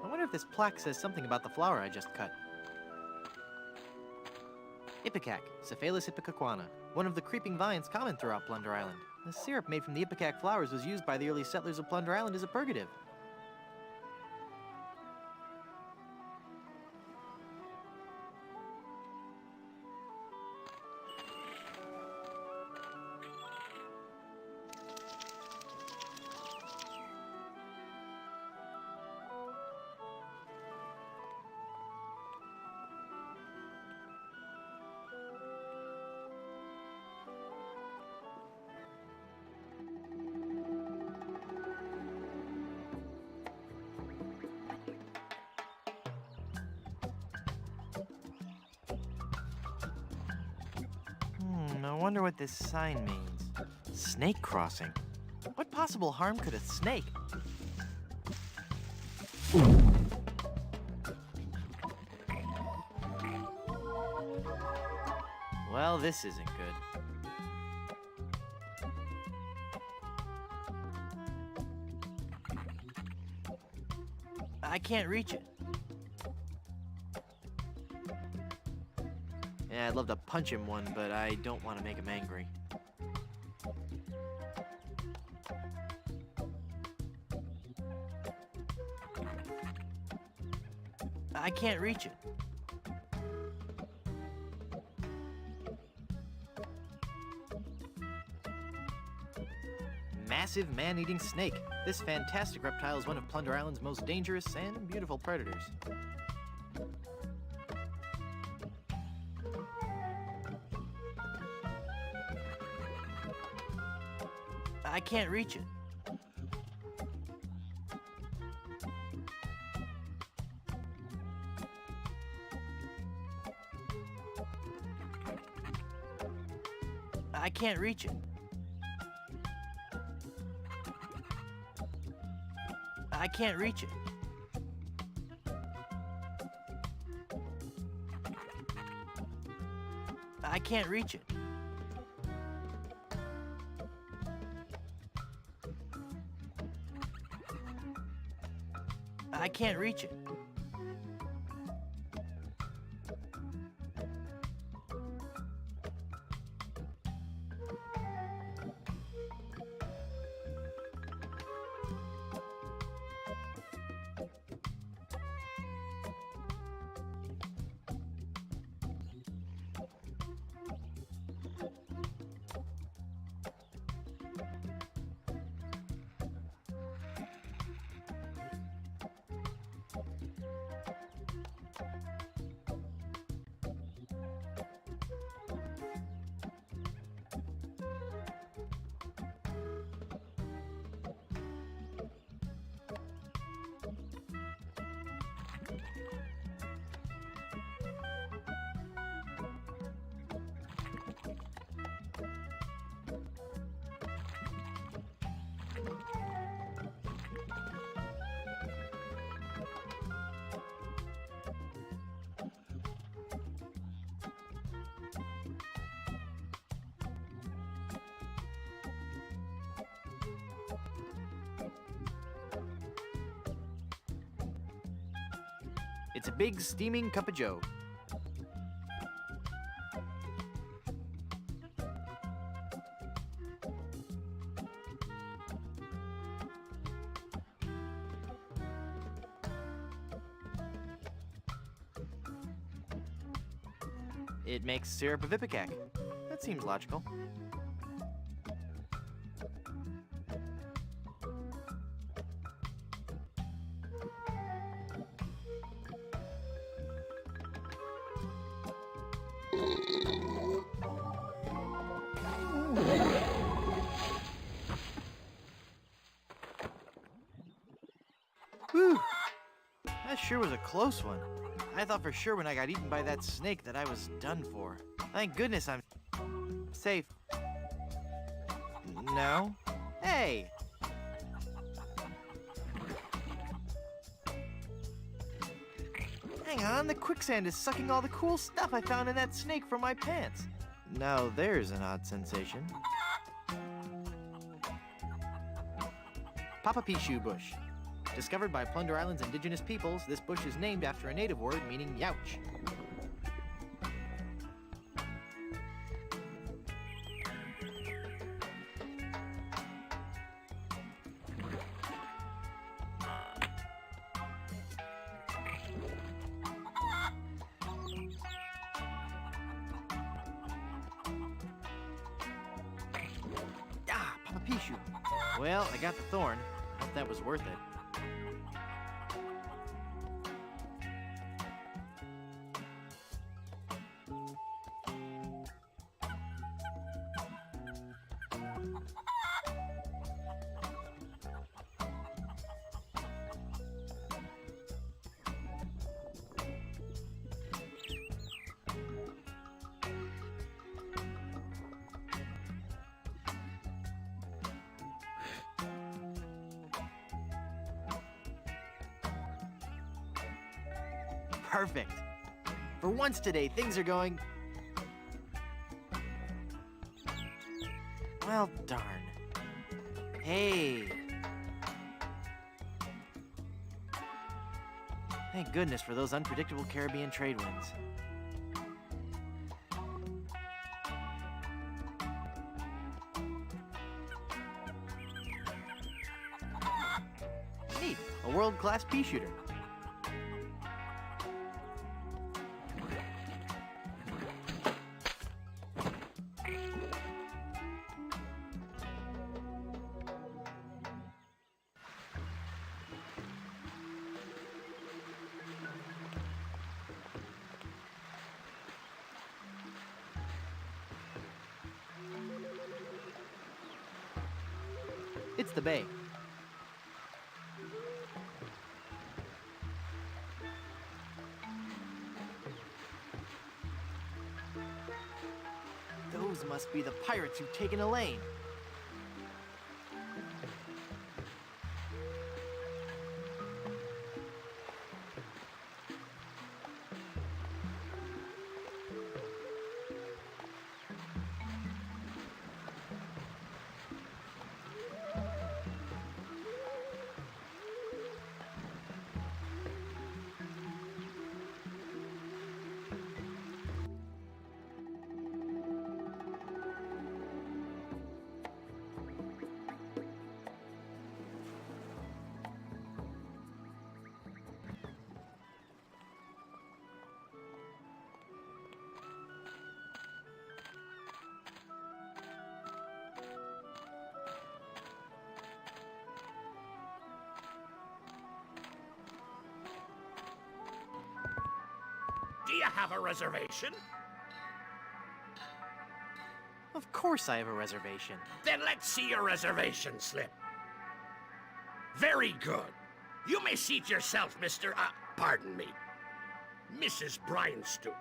I wonder if this plaque says something about the flower I just cut. Ipecac, Cephalus ipecacuana, one of the creeping vines common throughout Plunder Island. The syrup made from the ipecac flowers was used by the early settlers of Plunder Island as a purgative. wonder what this sign means. Snake crossing. What possible harm could a snake? Well, this isn't good. I can't reach it. Yeah, I'd love to punch him one, but I don't want to make him angry. I can't reach it. Massive man-eating snake. This fantastic reptile is one of Plunder Island's most dangerous and beautiful predators. I can't reach it. I can't reach it. I can't reach it. I can't reach it. I can't reach it. It's a big, steaming cup of joe. It makes syrup of ipecac. That seems logical. Whew. That sure was a close one. I thought for sure when I got eaten by that snake that I was done for. Thank goodness I'm safe. No? Hey! Hang on, the quicksand is sucking all the cool stuff I found in that snake from my pants. Now there's an odd sensation. Papapishu bush. Discovered by Plunder Island's indigenous peoples, this bush is named after a native word meaning youch. Ah, Papapishu. Well, I got the thorn. Hope that was worth it. Perfect. For once today, things are going... Well, darn. Hey. Thank goodness for those unpredictable Caribbean trade winds. Neat. A world-class pea shooter. It's the bay. Those must be the pirates who've taken Elaine. Do you have a reservation? Of course I have a reservation. Then let's see your reservation slip. Very good. You may seat yourself, Mr. Pardon me, Mrs. Bryanstone.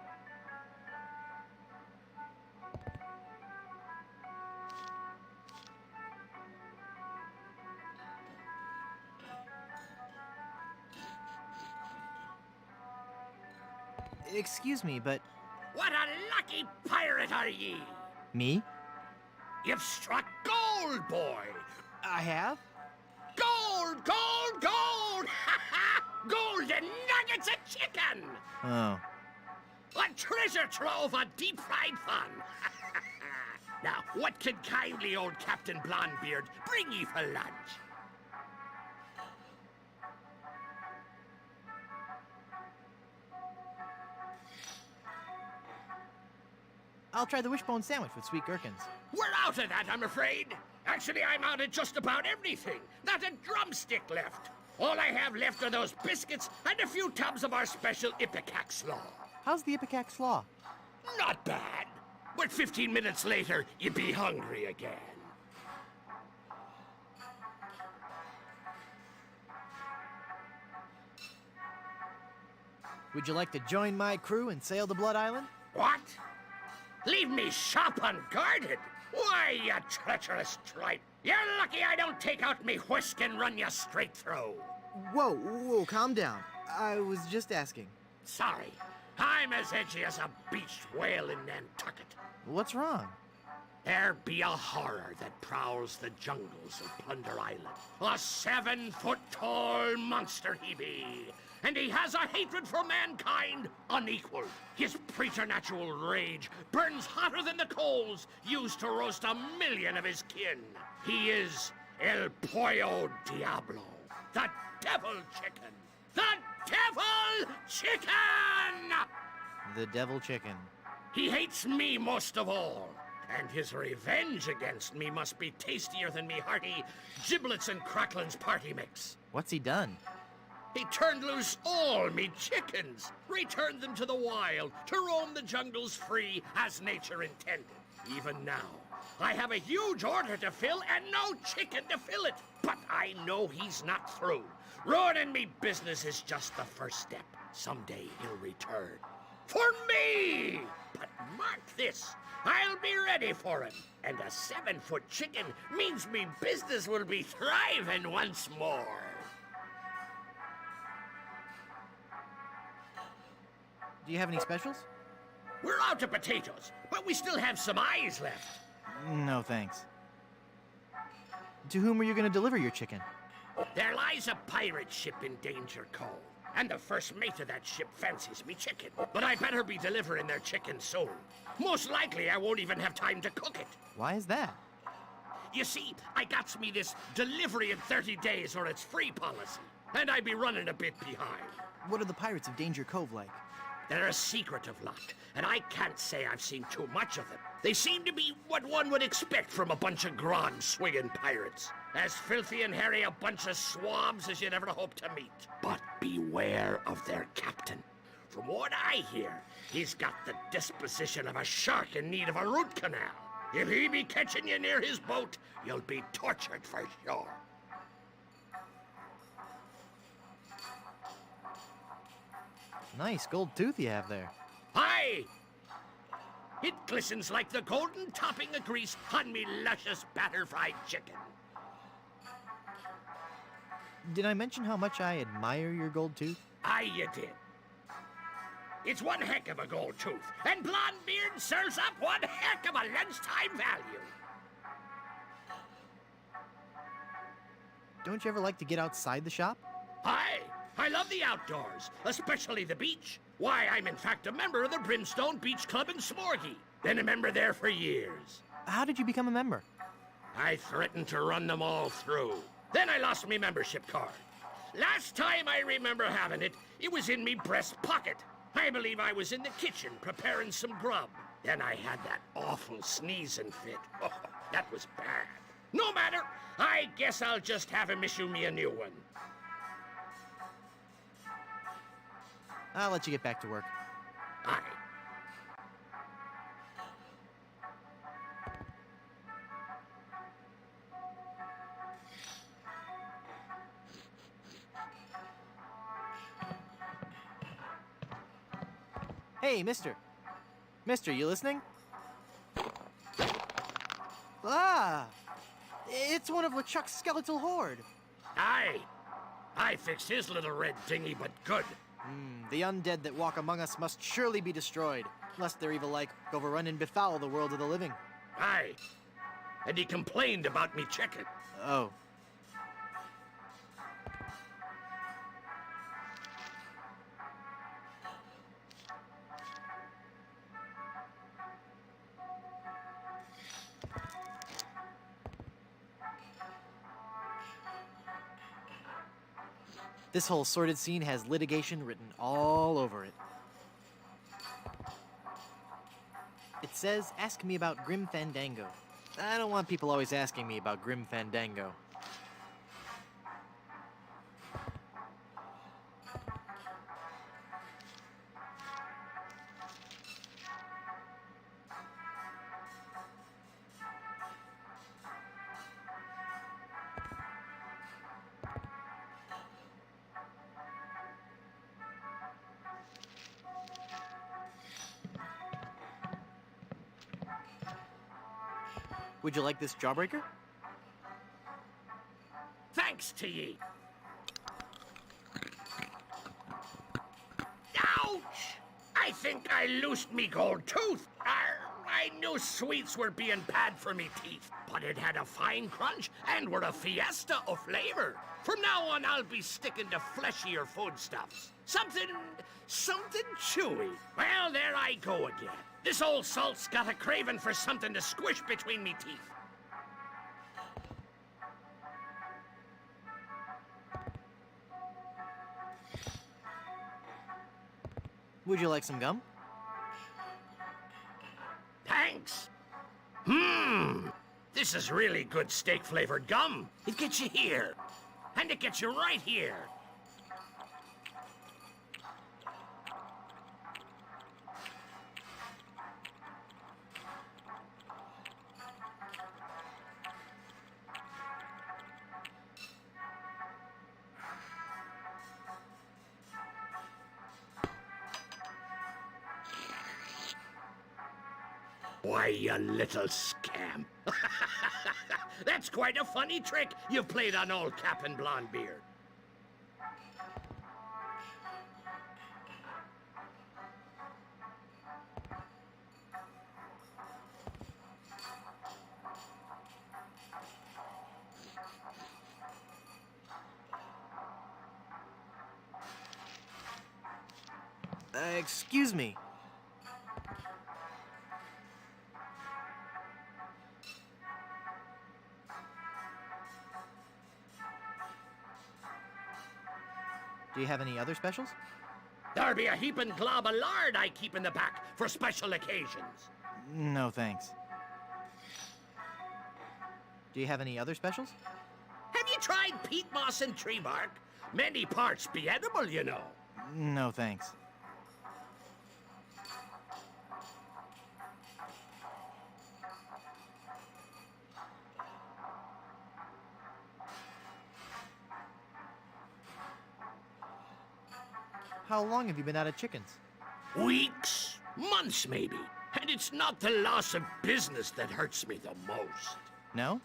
Excuse me, but... What a lucky pirate are ye! Me? You've struck gold, boy! I have? Gold, gold, gold! Ha ha! Golden nuggets of chicken! Oh. A treasure trove of deep-fried fun! Now, what can kindly old Captain Blondebeard bring ye for lunch? I'll try the wishbone sandwich with sweet gherkins. We're out of that, I'm afraid. Actually, I'm out of just about everything. Not a drumstick left. All I have left are those biscuits and a few tubs of our special Ipecac slaw. How's the Ipecac slaw? Not bad. But 15 minutes later, you'd be hungry again. Would you like to join my crew and sail to Blood Island? What? Leave me shop unguarded? Why, you treacherous tripe! You're lucky I don't take out me whisk and run you straight through. Whoa, calm down. I was just asking. Sorry, I'm as edgy as a beached whale in Nantucket. What's wrong? There be a horror that prowls the jungles of Plunder Island. A 7-foot-tall monster he be. And he has a hatred for mankind unequaled. His preternatural rage burns hotter than the coals used to roast 1,000,000 of his kin. He is El Pollo Diablo, the Devil Chicken. The Devil Chicken! The devil chicken. He hates me most of all. And his revenge against me must be tastier than me hearty giblets and cracklins party mix. What's he done? He turned loose all me chickens, returned them to the wild, to roam the jungles free as nature intended. Even now, I have a huge order to fill and no chicken to fill it. But I know he's not through. Ruining me business is just the first step. Someday he'll return. For me! But mark this, I'll be ready for him. And a 7-foot chicken means me business will be thriving once more. Do you have any specials? We're out of potatoes, but we still have some eyes left. No, thanks. To whom are you going to deliver your chicken? There lies a pirate ship in Danger Cove, and the first mate of that ship fancies me chicken. But I better be delivering their chicken soon. Most likely I won't even have time to cook it. Why is that? You see, I got me this delivery in 30 days or it's free policy, and I'd be running a bit behind. What are the pirates of Danger Cove like? They're a secret of lot, and I can't say I've seen too much of them. They seem to be what one would expect from a bunch of grog-swinging pirates. As filthy and hairy a bunch of swabs as you'd ever hope to meet. But beware of their captain. From what I hear, he's got the disposition of a shark in need of a root canal. If he be catching you near his boat, you'll be tortured for sure. Nice gold tooth you have there. Aye! It glistens like the golden topping of grease on me luscious batter-fried chicken. Did I mention how much I admire your gold tooth? Aye, you did. It's one heck of a gold tooth, and Blondebeard serves up one heck of a lunchtime value. Don't you ever like to get outside the shop? Aye, I love the outdoors, especially the beach. Why, I'm in fact a member of the Brimstone Beach Club in Smorgy. Been a member there for years. How did you become a member? I threatened to run them all through. Then I lost me membership card. Last time I remember having it, it was in me breast pocket. I believe I was in the kitchen preparing some grub. Then I had that awful sneezing fit. Oh, that was bad. No matter, I guess I'll just have him issue me a new one. I'll let you get back to work. Aye. Hey, mister. Mister, you listening? Ah! It's one of LeChuck's skeletal horde. Aye. I fixed his little red dinghy, but good. The undead that walk among us must surely be destroyed, lest their evil like overrun and befoul the world of the living. Aye. And he complained about me chicken. Oh. This whole sordid scene has litigation written all over it. It says, ask me about Grim Fandango. I don't want people always asking me about Grim Fandango. Would you like this jawbreaker? Thanks to ye. Ouch! I think I loosed me gold tooth. I knew sweets were being bad for me teeth, but it had a fine crunch and were a fiesta of flavor. From now on, I'll be sticking to fleshier foodstuffs. Something chewy. Well, there I go again. This old salt's got a craving for something to squish between me teeth. Would you like some gum? Thanks. This is really good steak-flavored gum. It gets you here. And it gets you right here. Why, you little scamp. That's quite a funny trick you've played on old Cap'n Blondebeard. Excuse me. Do you have any other specials? There be a heaping glob of lard I keep in the back for special occasions. No, thanks. Do you have any other specials? Have you tried peat moss and tree bark? Many parts be edible, you know. No, thanks. How long have you been out of chickens? Weeks, months maybe. And it's not the loss of business that hurts me the most. No?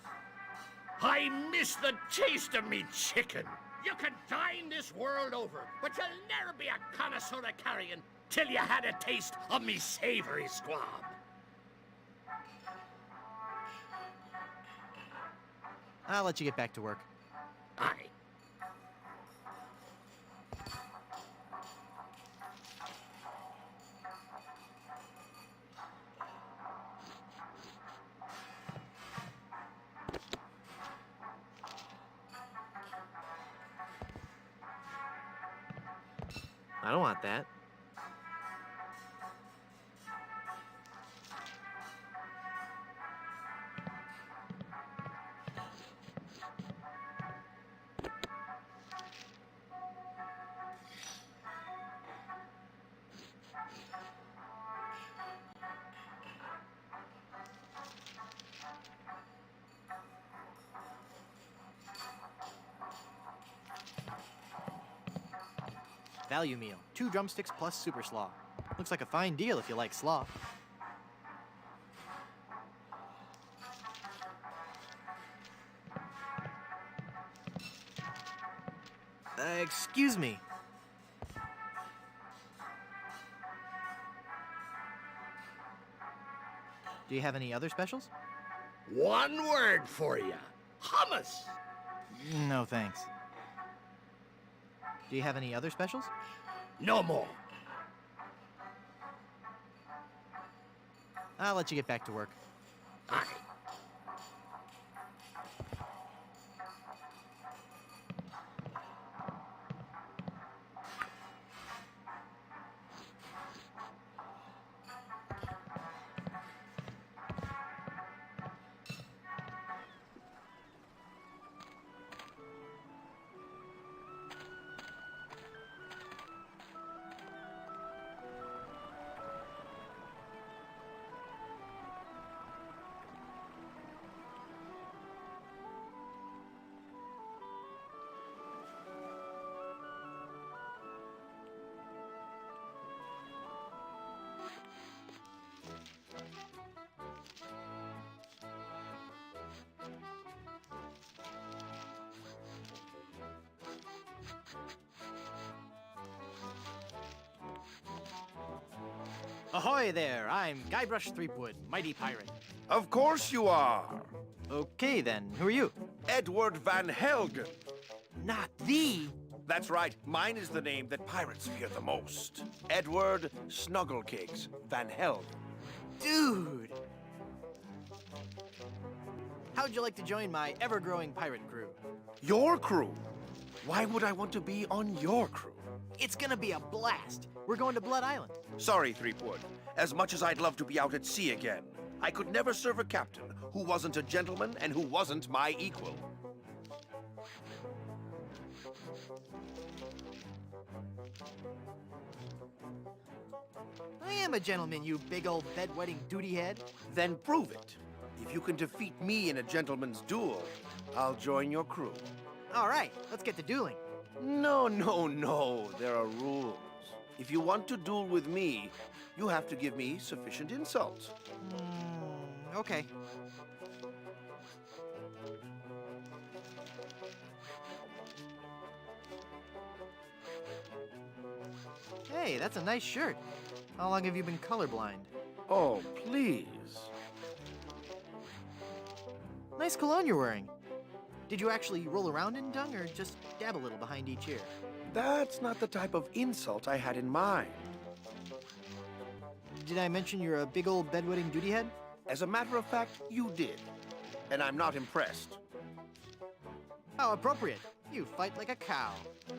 I miss the taste of me chicken. You can dine this world over, but you'll never be a connoisseur of carrion till you had a taste of me savory squab. I'll let you get back to work. Aye. I don't want that. Value meal. 2 drumsticks plus super slaw. Looks like a fine deal if you like slaw. Excuse me. Do you have any other specials? One word for you. Hummus. No, thanks. Do you have any other specials? No more. I'll let you get back to work. Aye. Ahoy there! I'm Guybrush Threepwood, mighty pirate. Of course you are. Okay then, who are you? Edward Van Helgen. Not the... That's right. Mine is the name that pirates fear the most. Edward Snugglekigs Van Helgen. Dude! How'd you like to join my ever-growing pirate crew? Your crew? Why would I want to be on your crew? It's gonna be a blast! We're going to Blood Island. Sorry, Threepwood. As much as I'd love to be out at sea again, I could never serve a captain who wasn't a gentleman and who wasn't my equal. I am a gentleman, you big old bedwetting duty head. Then prove it. If you can defeat me in a gentleman's duel, I'll join your crew. All right, let's get to dueling. No, no, no. There are rules. If you want to duel with me, you have to give me sufficient insults. Okay. Hey, that's a nice shirt. How long have you been colorblind? Oh, please. Nice cologne you're wearing. Did you actually roll around in dung or just dab a little behind each ear? That's not the type of insult I had in mind. Did I mention you're a big old bedwetting duty head? As a matter of fact, you did. And I'm not impressed. How appropriate. You fight like a cow.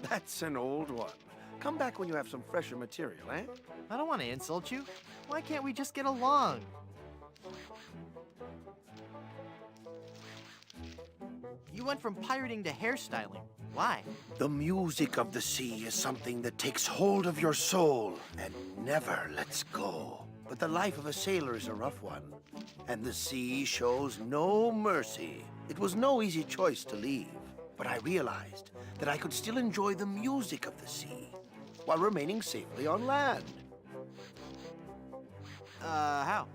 That's an old one. Come back when you have some fresher material, eh? I don't want to insult you. Why can't we just get along? You went from pirating to hairstyling. Why? The music of the sea is something that takes hold of your soul and never lets go. But the life of a sailor is a rough one, and the sea shows no mercy. It was no easy choice to leave, but I realized that I could still enjoy the music of the sea while remaining safely on land. How?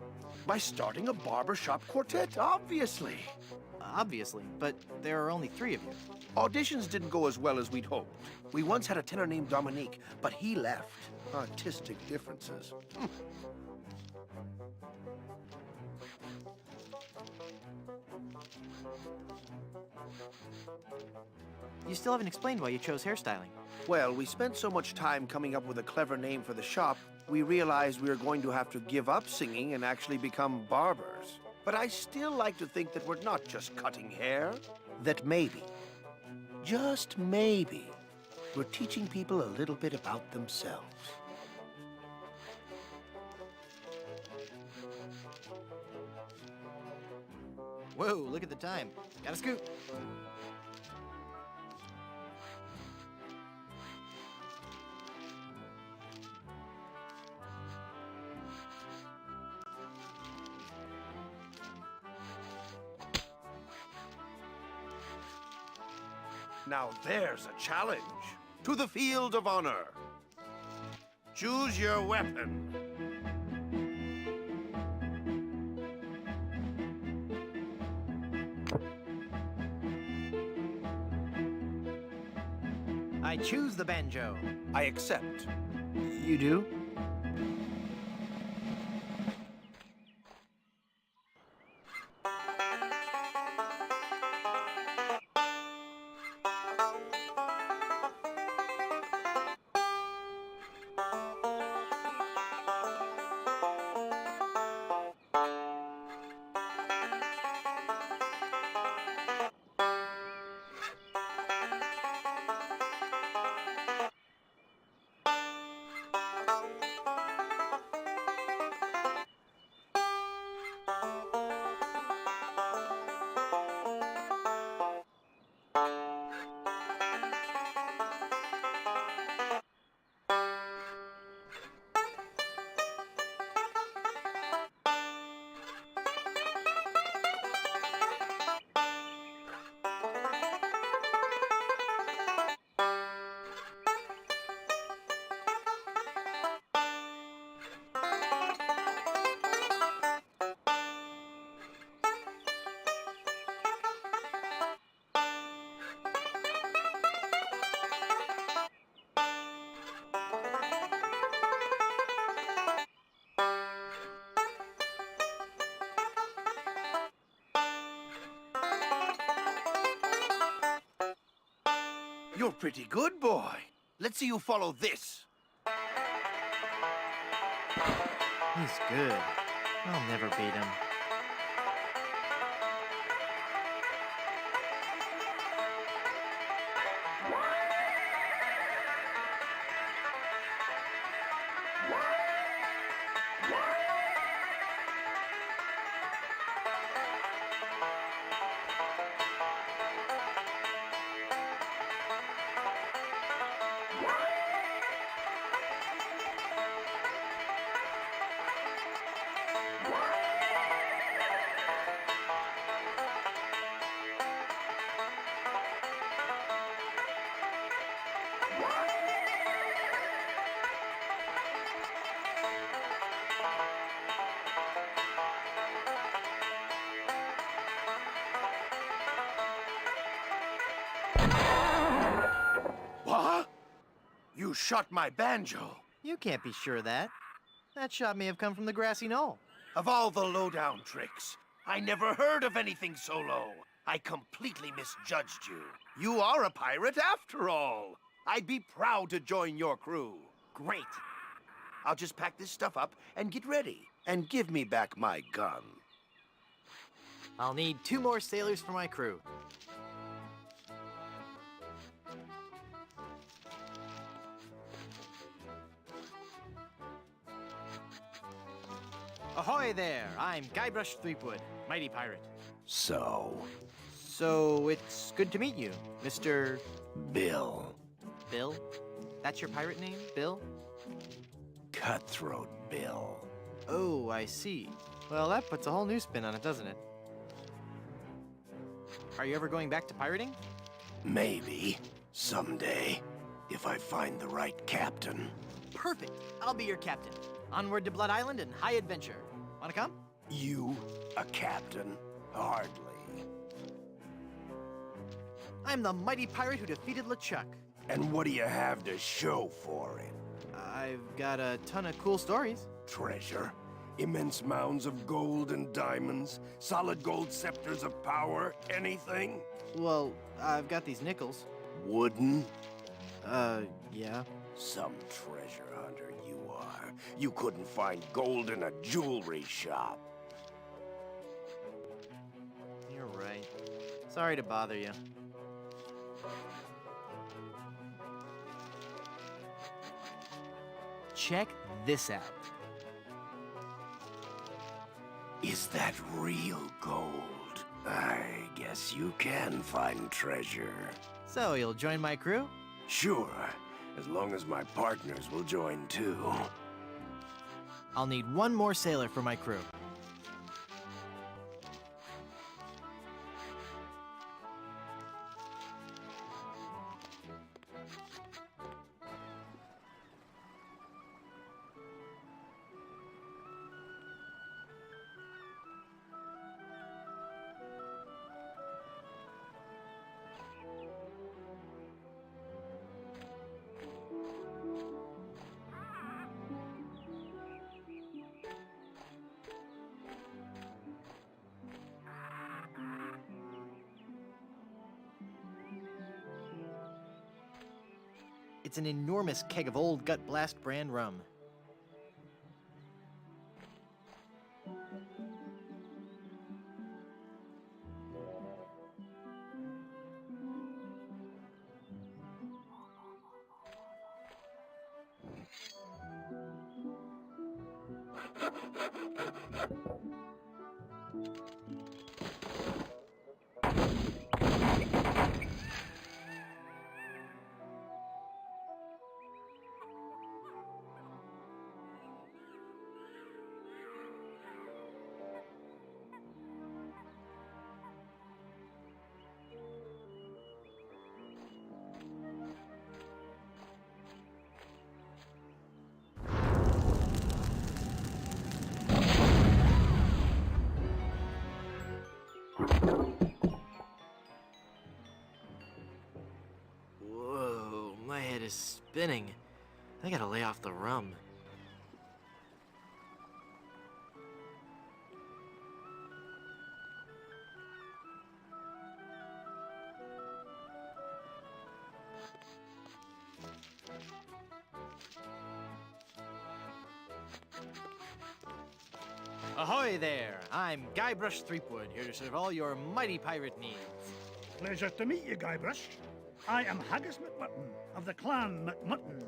By starting a barbershop quartet, obviously. Obviously, but there are only 3 of you. Auditions didn't go as well as we'd hoped. We once had a tenor named Dominique, but he left. Artistic differences. You still haven't explained why you chose hairstyling. Well, we spent so much time coming up with a clever name for the shop, we realized we were going to have to give up singing and actually become barbers. But I still like to think that we're not just cutting hair. That maybe, just maybe, we're teaching people a little bit about themselves. Whoa, look at the time. Gotta scoot. Now there's a challenge. To the field of honor. Choose your weapon. I choose the banjo. I accept. You do? You're pretty good, boy. Let's see you follow this. He's good. I'll never beat him. What? You shot my banjo. You can't be sure of that. That shot may have come from the grassy knoll. Of all the lowdown tricks, I never heard of anything so low. I completely misjudged you. You are a pirate after all. I'd be proud to join your crew. Great. I'll just pack this stuff up and get ready. And give me back my gun. I'll need 2 more sailors for my crew. Ahoy there! I'm Guybrush Threepwood, mighty pirate. So, It's good to meet you, Mr. Bill. Bill? That's your pirate name, Bill? Cutthroat Bill. Oh, I see. Well, that puts a whole new spin on it, doesn't it? Are you ever going back to pirating? Maybe. Someday. If I find the right captain. Perfect. I'll be your captain. Onward to Blood Island and high adventure. Wanna come? You, a captain? Hardly. I'm the mighty pirate who defeated LeChuck. And what do you have to show for it? I've got a ton of cool stories. Treasure? Immense mounds of gold and diamonds? Solid gold scepters of power? Anything? Well, I've got these nickels. Wooden? Yeah. Some treasure hunter you are. You couldn't find gold in a jewelry shop. You're right. Sorry to bother you. Check this out. Is that real gold? I guess you can find treasure. So, you'll join my crew? Sure, as long as my partners will join too. I'll need 1 more sailor for my crew. It's an enormous keg of old Gut Blast brand rum. Whoa, my head is spinning. I gotta lay off the rum. Ahoy there! I'm Guybrush Threepwood, here to serve all your mighty pirate needs. Pleasure to meet you, Guybrush. I am Haggis McMutton of the clan McMutton.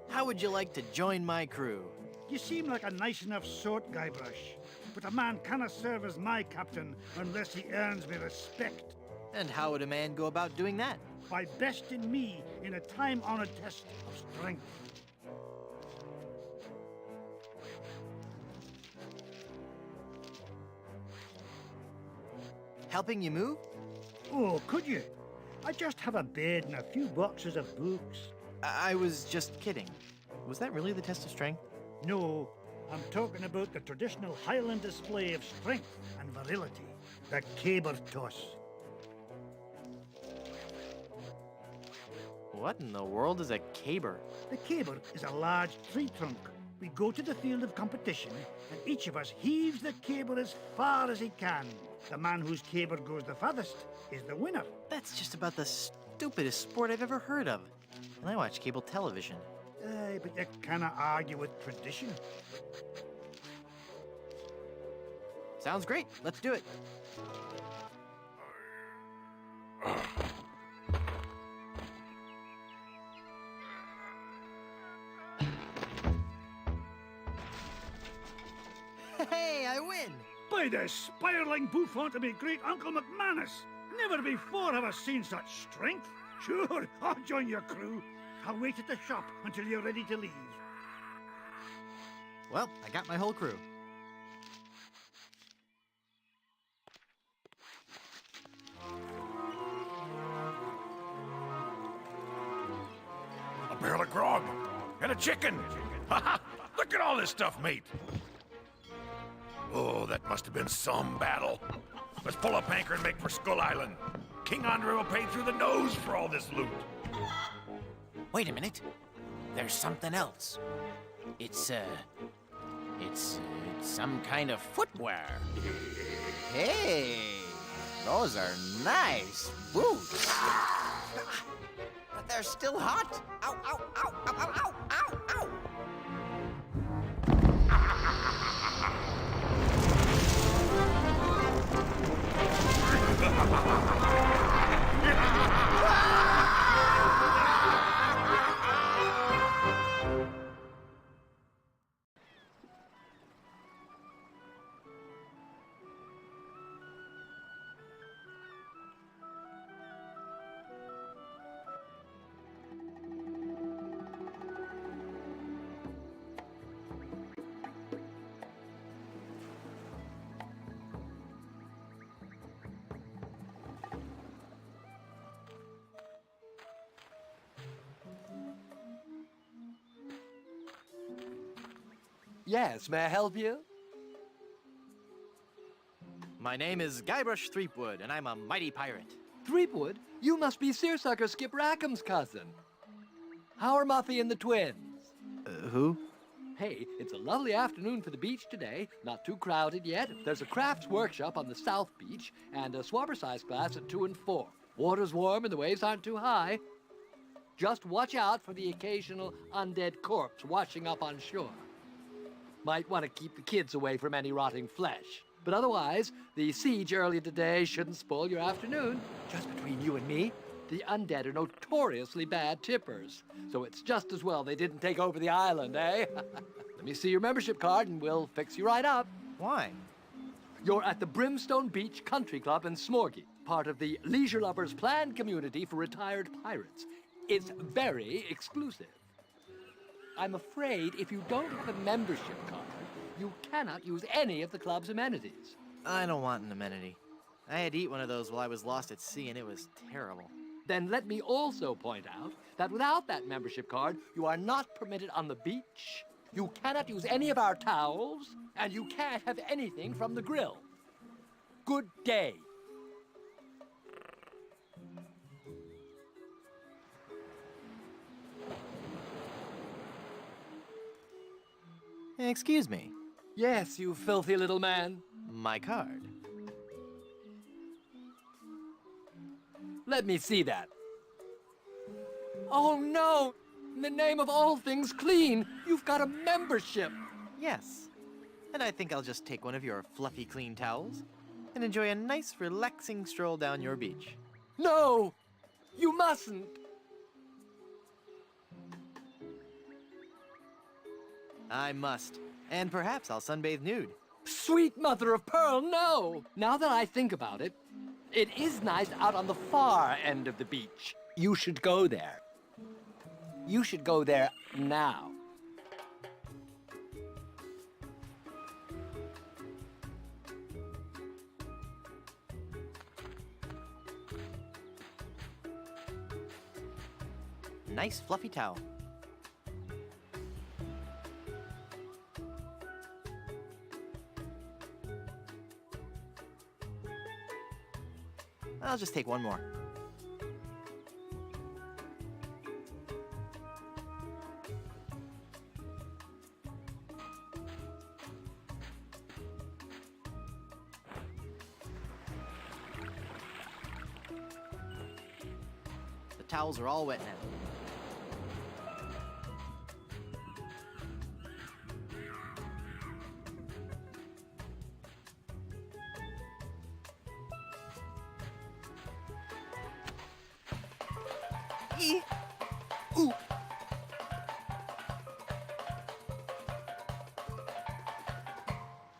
How would you like to join my crew? You seem like a nice enough sort, Guybrush, but a man cannot serve as my captain unless he earns me respect. And how would a man go about doing that? By besting me in a time-honored test of strength. Helping you move? Oh, could you? I just have a bed and a few boxes of books. I was just kidding. Was that really the test of strength? No, I'm talking about the traditional Highland display of strength and virility, the caber toss. What in the world is a caber? The caber is a large tree trunk. We go to the field of competition, and each of us heaves the caber as far as he can. The man whose caber goes the farthest is the winner. That's just about the stupidest sport I've ever heard of. I watch cable television. Aye, but you cannot argue with tradition. Sounds great. Let's do it. Hey, I win! By the spiraling bouffant of me great Uncle McManus! Never before have I seen such strength. Sure, I'll join your crew. I'll wait at the shop until you're ready to leave. Well, I got my whole crew. A barrel of grog and a chicken. Look at all this stuff, mate. Oh, that must have been some battle. Let's pull up anchor and make for Skull Island. King Andre will pay through the nose for all this loot. Wait a minute. There's something else. It's some kind of footwear. Hey, those are nice boots. But they're still hot. Ow, ow, ow, ow, ow, ow, ow, ow. Yes, may I help you? My name is Guybrush Threepwood, and I'm a mighty pirate. Threepwood? You must be Seersucker Skip Rackham's cousin. How are Muffy and the twins? Who? Hey, it's a lovely afternoon for the beach today. Not too crowded yet. There's a crafts workshop on the South Beach and a swabber-sized class at 2 and 4. Water's warm and the waves aren't too high. Just watch out for the occasional undead corpse washing up on shore. Might want to keep the kids away from any rotting flesh. But otherwise, the siege earlier today shouldn't spoil your afternoon. Just between you and me, the undead are notoriously bad tippers. So it's just as well they didn't take over the island, eh? Let me see your membership card and we'll fix you right up. Why? You're at the Brimstone Beach Country Club in Smorgy, part of the Leisure Lovers planned community for retired pirates. It's very exclusive. I'm afraid if you don't have a membership card, you cannot use any of the club's amenities. I don't want an amenity. I had to eat one of those while I was lost at sea, and it was terrible. Then let me also point out that without that membership card, you are not permitted on the beach, you cannot use any of our towels, and you can't have anything from the grill. Good day. Excuse me. Yes, you filthy little man. My card. Let me see that. Oh no! In the name of all things clean, you've got a membership. Yes. And I think I'll just take one of your fluffy clean towels and enjoy a nice relaxing stroll down your beach. No! You mustn't! I must. And perhaps I'll sunbathe nude. Sweet mother of pearl, no! Now that I think about it, it is nice out on the far end of the beach. You should go there. You should go there now. Nice fluffy towel. I'll just take one more. The towels are all wet now. Lucky! Ooh.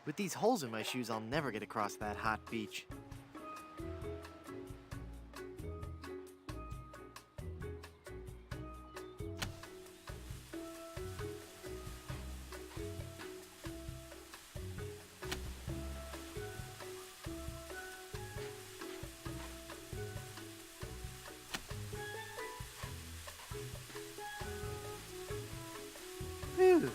With these holes in my shoes, I'll never get across that hot beach. Whew.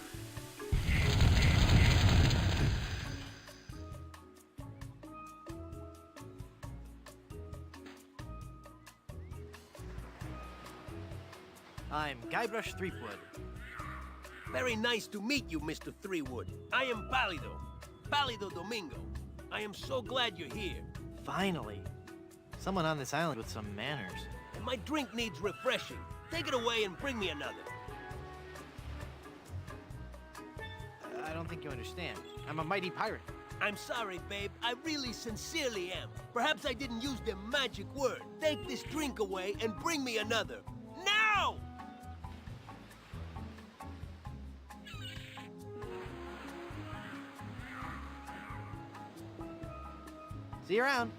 I'm Guybrush Threepwood. Very nice to meet you, Mr. Threepwood. I am Pálido Domingo. I am so glad you're here. Finally. Someone on this island with some manners. And my drink needs refreshing. Take it away and bring me another. I don't think you understand. I'm a mighty pirate. I'm sorry, babe. I really sincerely am. Perhaps I didn't use the magic word. Take this drink away and bring me another. Now! See you around.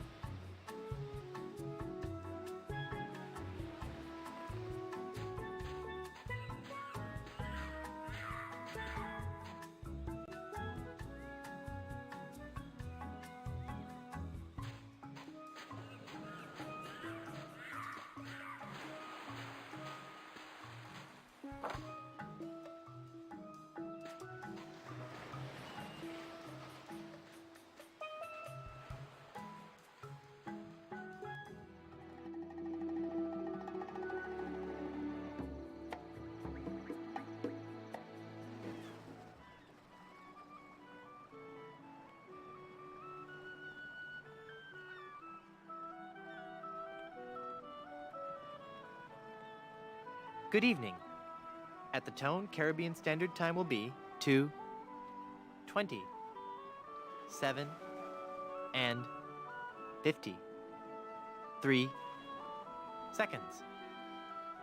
Good evening. At the tone, Caribbean Standard Time will be 2:20, 7, and 53 seconds.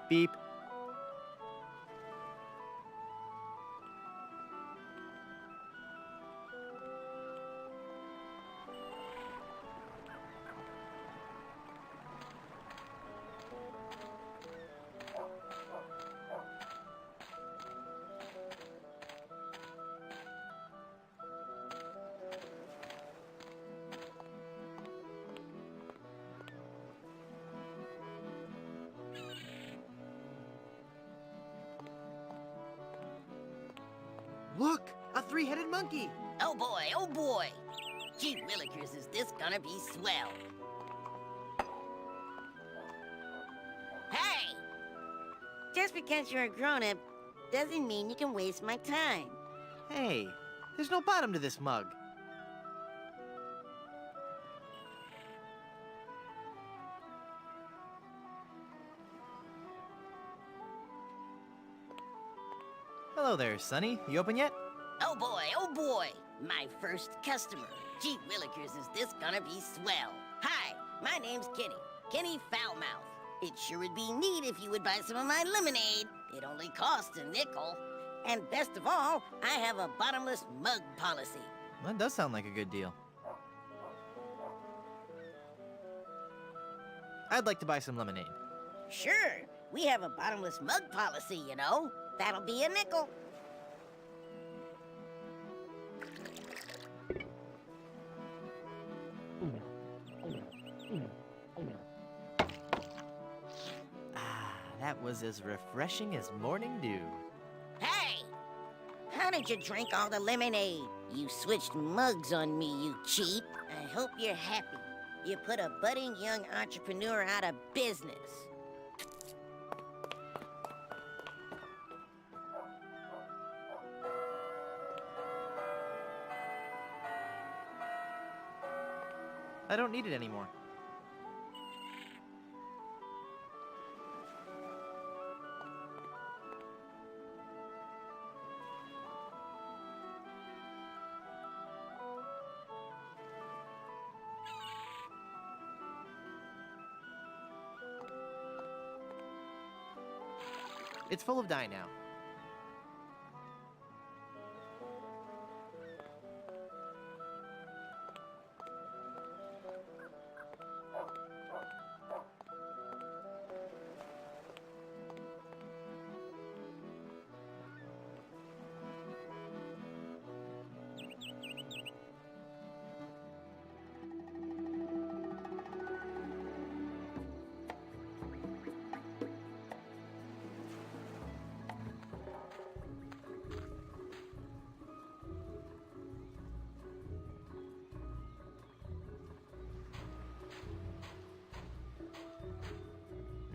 Beep. Look! A three-headed monkey! Oh boy, oh boy! Gee willikers, is this gonna be swell? Hey! Just because you're a grown-up doesn't mean you can waste my time. Hey, there's no bottom to this mug. Hello there, Sonny. You open yet? Oh boy, my first customer. Gee willikers, is this gonna be swell? Hi, my name's Kenny Foulmouth. It sure would be neat if you would buy some of my lemonade. It only costs a nickel. And best of all, I have a bottomless mug policy. That does sound like a good deal. I'd like to buy some lemonade. Sure, we have a bottomless mug policy, you know. That'll be a nickel. That was as refreshing as morning dew. Hey! How did you drink all the lemonade? You switched mugs on me, you cheat. I hope you're happy. You put a budding young entrepreneur out of business. I don't need it anymore. It's full of dye now.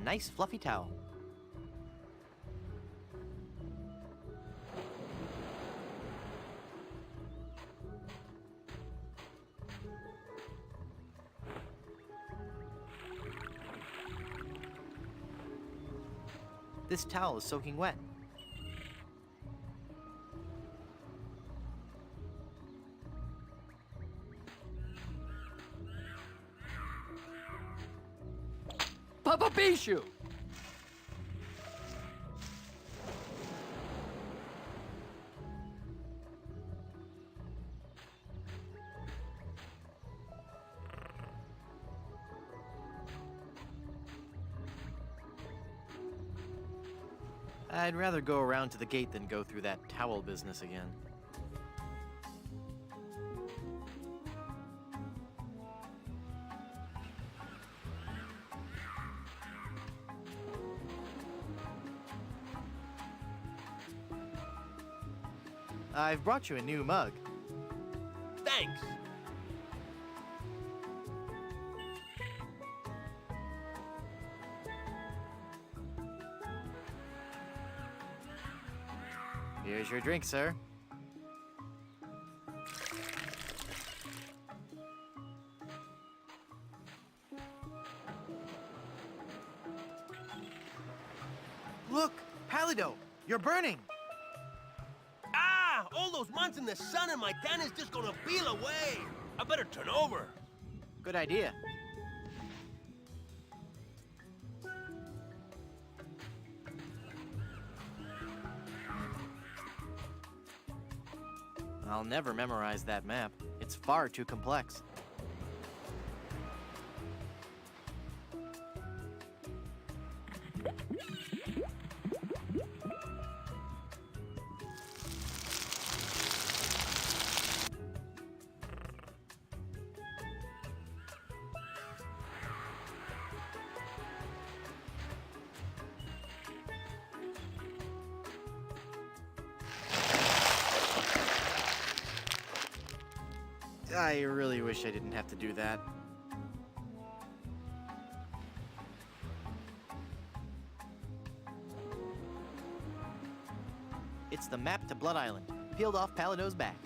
Nice fluffy towel. This towel is soaking wet. Papa Bishu! I'd rather go around to the gate than go through that towel business again. I've brought you a new mug. Thanks. Here's your drink, sir. Look, Palido, you're burning. Ah! All those months in the sun and my tan is just gonna peel away. I better turn over. Good idea. I'll never memorize that map. It's far too complex. I really wish I didn't have to do that. It's the map to Blood Island, peeled off Palido's back.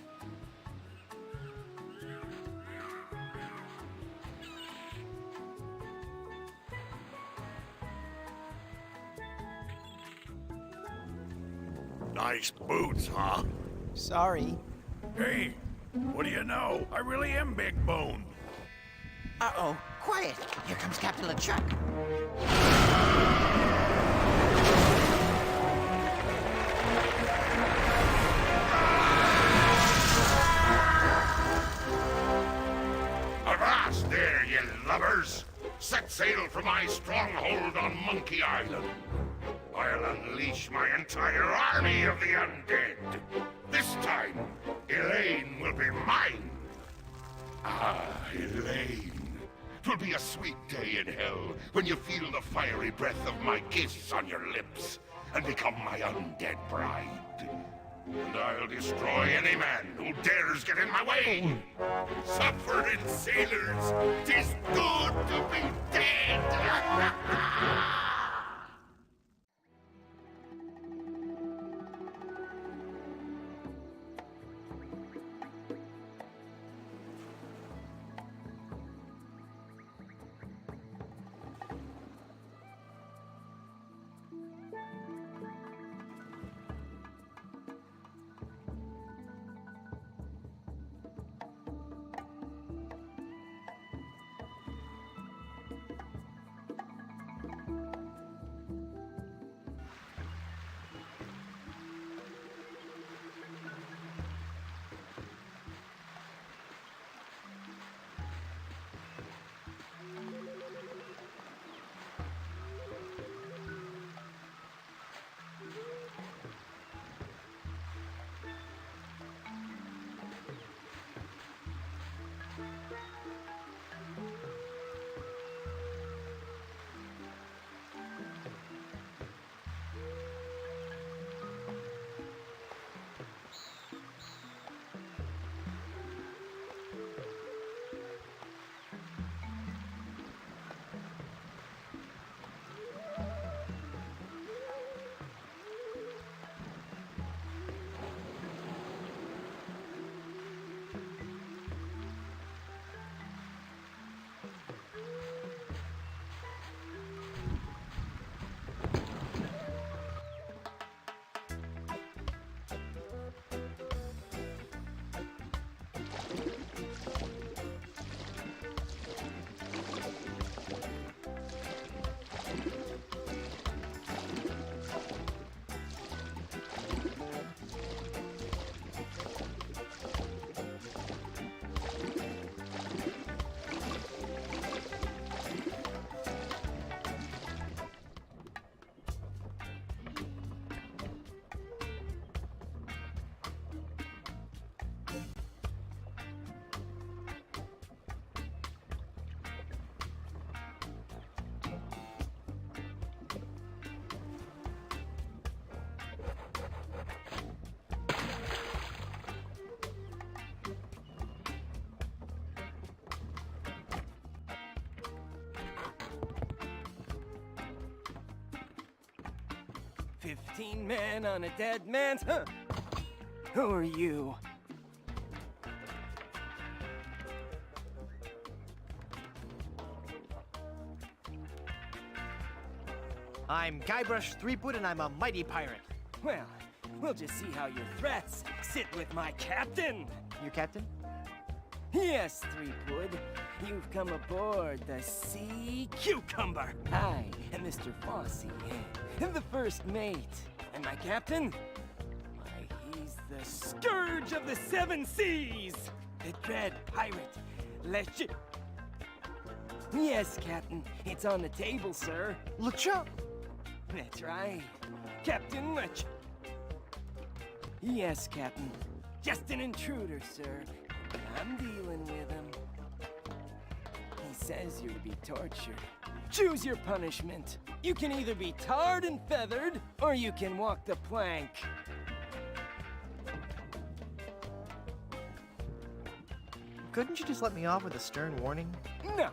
Nice boots, huh? Sorry. Hey, what do you know? I really am big boned. Uh-oh. Quiet! Here comes Captain LeChuck. Avast there, ye lubbers! Set sail for my stronghold on Monkey Island. I'll unleash my entire army of the undead. This time, Elaine will be mine. Ah, Elaine. 'Twill be a sweet day in hell when you feel the fiery breath of my kiss on your lips and become my undead bride. And I'll destroy any man who dares get in my way. Suffering sailors, 'tis good to be dead. 15 men on a dead man's... Huh. Who are you? I'm Guybrush Threepwood, and I'm a mighty pirate. Well, we'll just see how your threats sit with my captain. Your captain? Yes, Threepwood. You've come aboard the Sea Cucumber. I am Mr. Fossey, the first mate. And my captain? Why, he's the scourge of the seven seas. The dread pirate, LeChuck. Yes, Captain. It's on the table, sir. LeChuck! That's right. Captain LeChuck. Yes, Captain. Just an intruder, sir. But I'm dealing with him. He says you're to be tortured. Choose your punishment. You can either be tarred and feathered, or you can walk the plank. Couldn't you just let me off with a stern warning? No.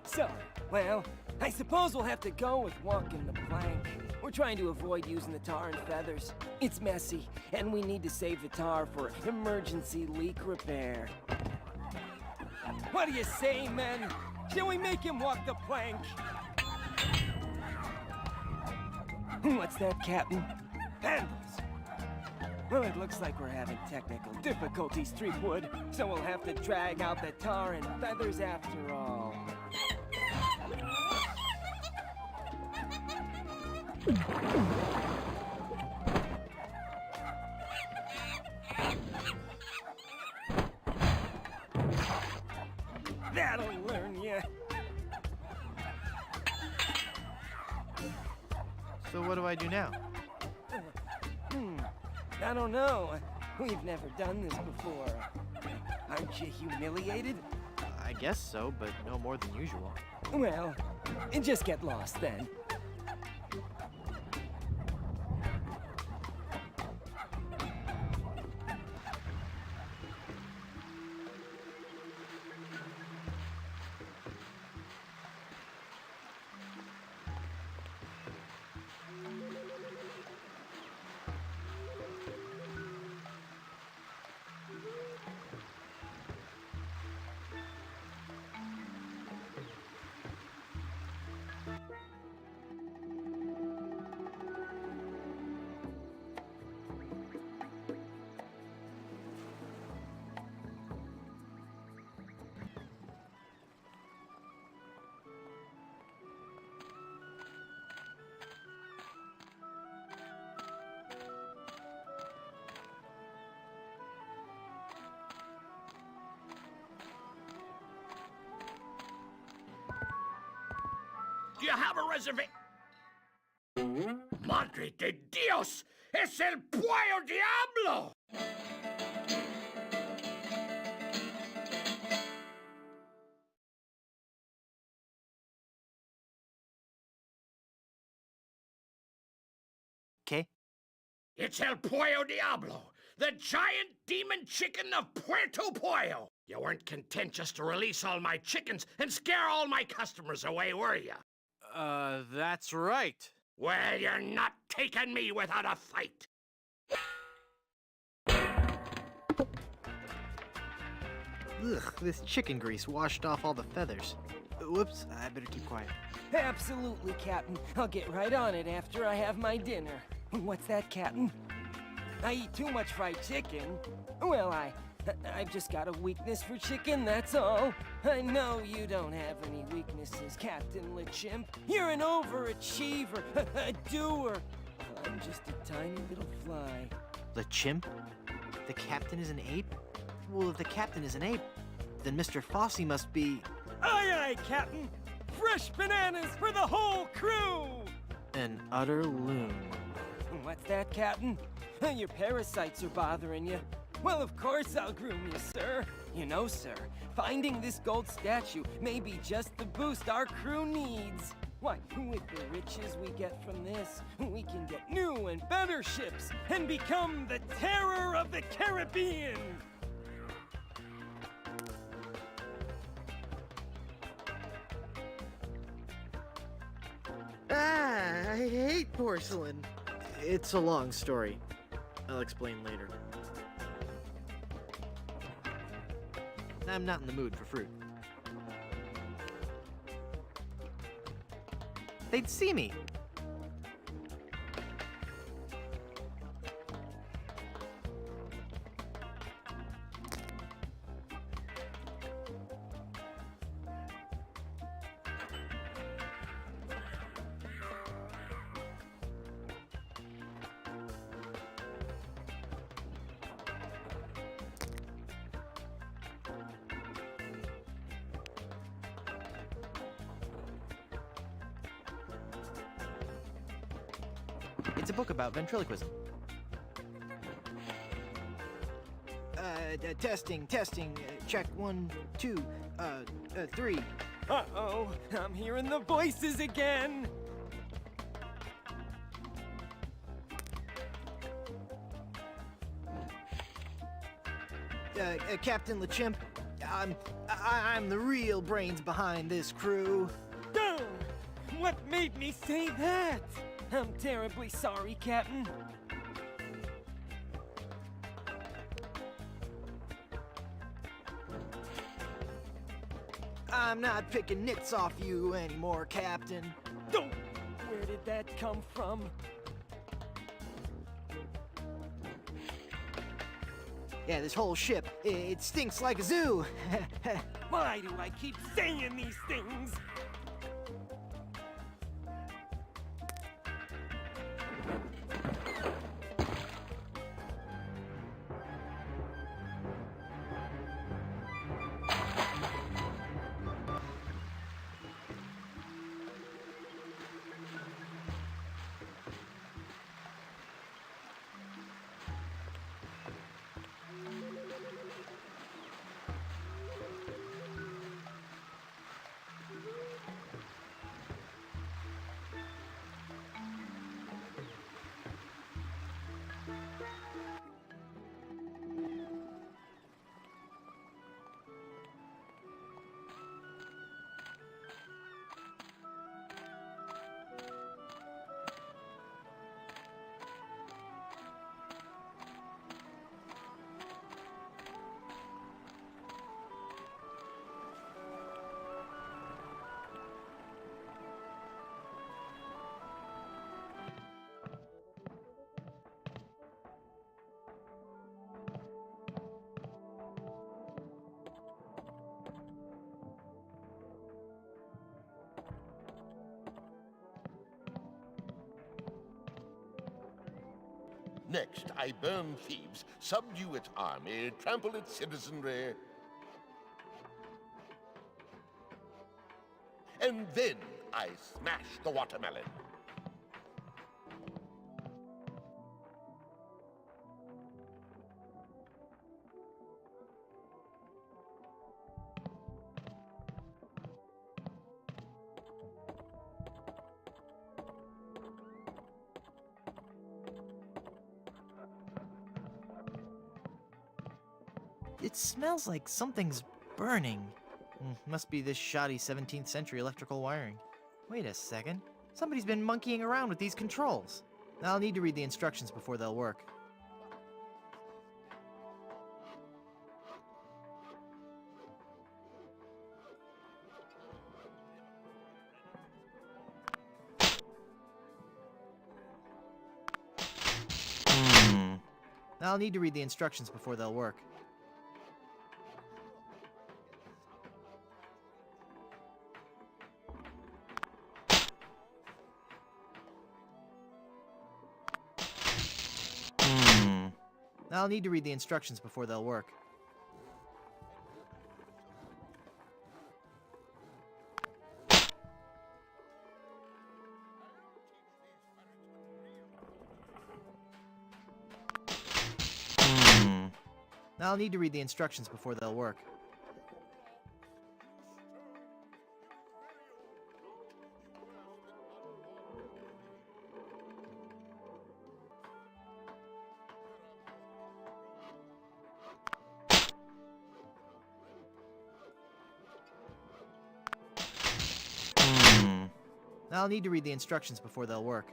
Sorry. Well, I suppose we'll have to go with walking the plank. We're trying to avoid using the tar and feathers. It's messy, and we need to save the tar for emergency leak repair. What do you say, men? Shall we make him walk the plank? What's that, Captain? Handles. Well, it looks like we're having technical difficulties, Threepwood, so we'll have to drag out the tar and feathers after all. That'll learn you. So what do I do now? I don't know. We've never done this before. Aren't you humiliated? I guess so, but no more than usual. Well, just get lost then. Do you have a reservation? Madre de Dios! Es el Pollo Diablo! Okay. It's El Pollo Diablo, the giant demon chicken of Puerto Pollo. You weren't content just to release all my chickens and scare all my customers away, were you? That's right. Well, you're not taking me without a fight. Ugh, this chicken grease washed off all the feathers. Whoops, I better keep quiet. Absolutely, Captain. I'll get right on it after I have my dinner. What's that, Captain? I eat too much fried chicken. Well, I've just got a weakness for chicken, that's all. I know you don't have any weaknesses, Captain LeChimp. You're an overachiever, a doer. I'm just a tiny little fly. LeChimp? The captain is an ape? Well, if the captain is an ape, then Mr. Fossey must be... Aye, aye, Captain! Fresh bananas for the whole crew! an utter loon. What's that, Captain? Your parasites are bothering you. Well, of course I'll groom you, sir. You know, sir, finding this gold statue may be just the boost our crew needs. Why, with the riches we get from this, we can get new and better ships and become the terror of the Caribbean! Ah, I hate porcelain. It's a long story. I'll explain later. I'm not in the mood for fruit. They'd see me. It's a book about ventriloquism. Testing, check 1, 2, 3. Uh-oh, I'm hearing the voices again. Captain LeChimp, I'm the real brains behind this crew. What made me say that? I'm terribly sorry, Captain. I'm not picking nits off you anymore, Captain. Where did that come from? Yeah, this whole ship, it stinks like a zoo. Why do I keep saying these things? Next, I burn Thebes, subdue its army, trample its citizenry. And then I smash the watermelon. It smells like something's burning. Must be this shoddy 17th century electrical wiring. Wait a second. Somebody's been monkeying around with these controls. I'll need to read the instructions before they'll work. I'll need to read the instructions before they'll work. I'll need to read the instructions before they'll work. I'll need to read the instructions before they'll work. I'll need to read the instructions before they'll work.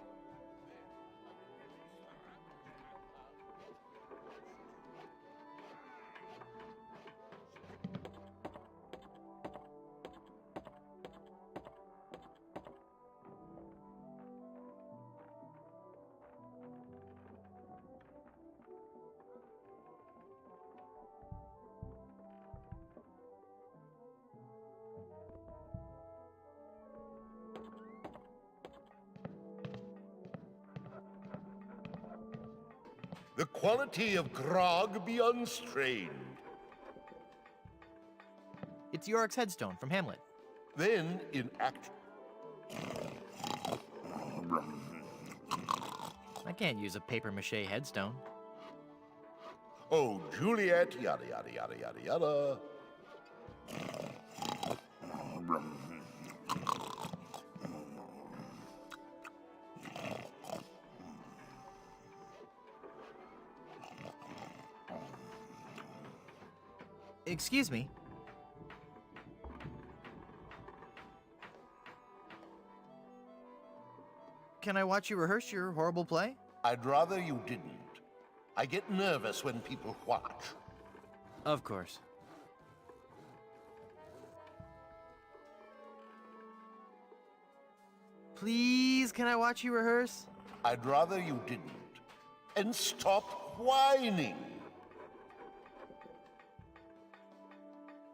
the quality of grog be unstrained. It's Yorick's headstone from Hamlet. Then, in Act... I can't use a papier-mâché headstone. Oh, Juliet, yada yada yada yada yada. Excuse me. Can I watch you rehearse your horrible play? I'd rather you didn't. I get nervous when people watch. Of course. Please, can I watch you rehearse? I'd rather you didn't. And stop whining.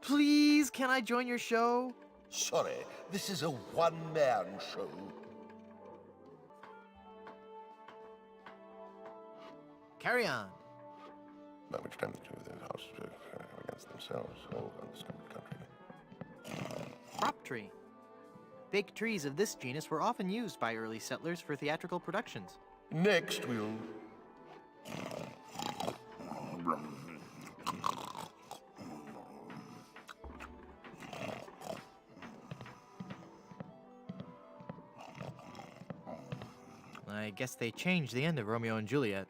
Please, can I join your show? Sorry, this is a one-man show. Carry on. By which time the two of their houses are against themselves, whole undiscovered country. Prop tree. Fake trees of this genus were often used by early settlers for theatrical productions. Next, we'll... I guess they changed the end of Romeo and Juliet.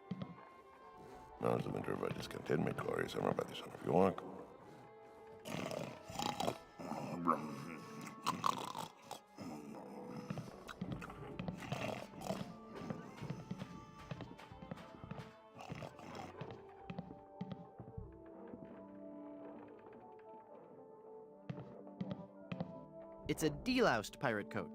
Now is the winter of our discontentment, glory, summer by the son of York. It's a deloused pirate coat.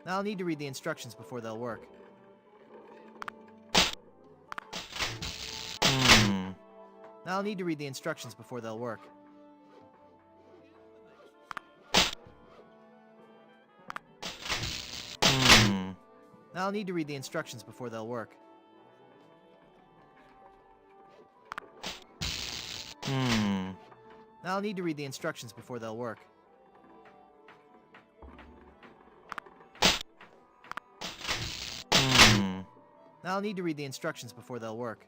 I'll need to read the instructions before they'll work. I'll need to read the instructions before they'll work. I'll need to read the instructions before they'll work. I'll need to read the instructions before they'll work. I'll need to read the instructions before they'll work.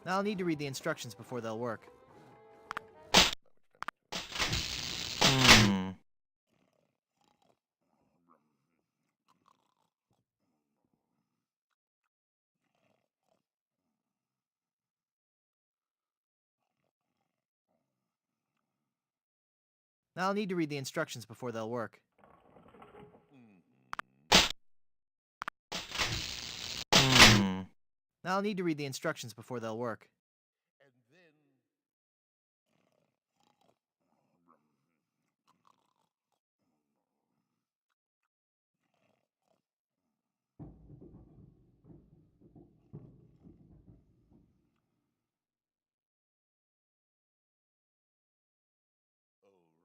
I'll need to read the instructions before they'll work. I'll need to read the instructions before they'll work. I'll need to read the instructions before they'll work.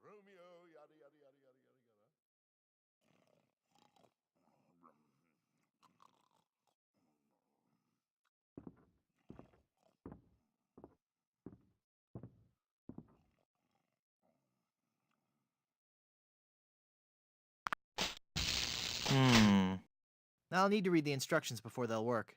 Romeo, yada yada yada yada yada yada. I'll need to read the instructions before they'll work.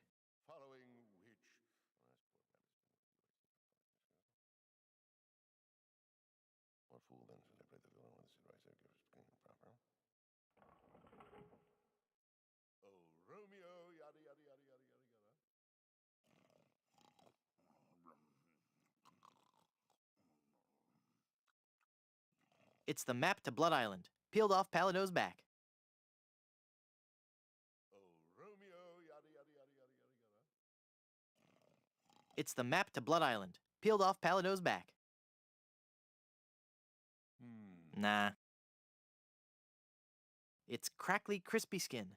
It's the map to Blood Island, peeled off Palado's back. Oh, Romeo, yada yada yada yada yada yada. It's the map to Blood Island, peeled off Palado's back. Nah. It's crackly, crispy skin.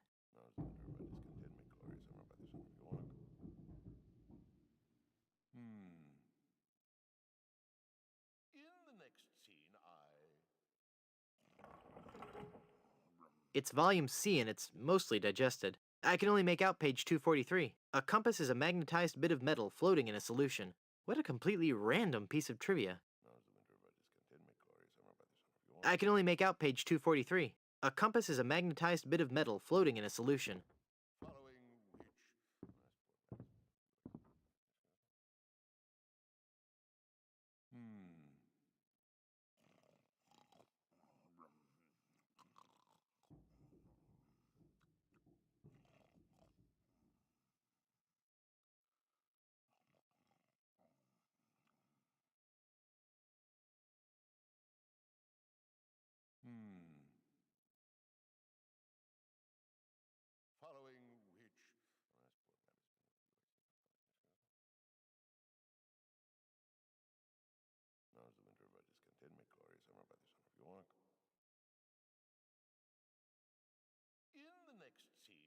In the next scene, It's volume C and it's mostly digested. I can only make out page 243. A compass is a magnetized bit of metal floating in a solution. What a completely random piece of trivia. I can only make out page 243. A compass is a magnetized bit of metal floating in a solution. following which... Following which... Now's the winter of our discontentment, glory, summer by the son of York. In the next scene,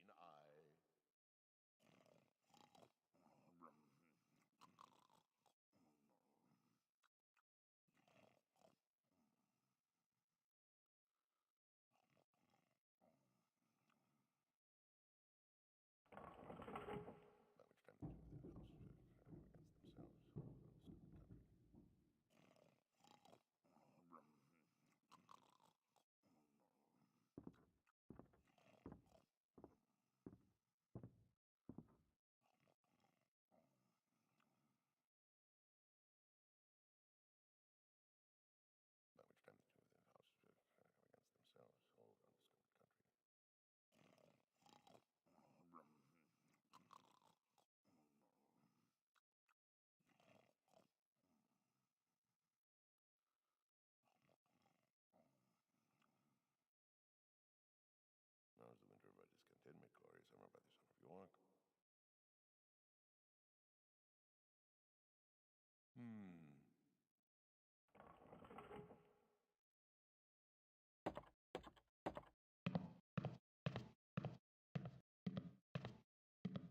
Now's the winter of our discontentment, glory, summer by the son of York.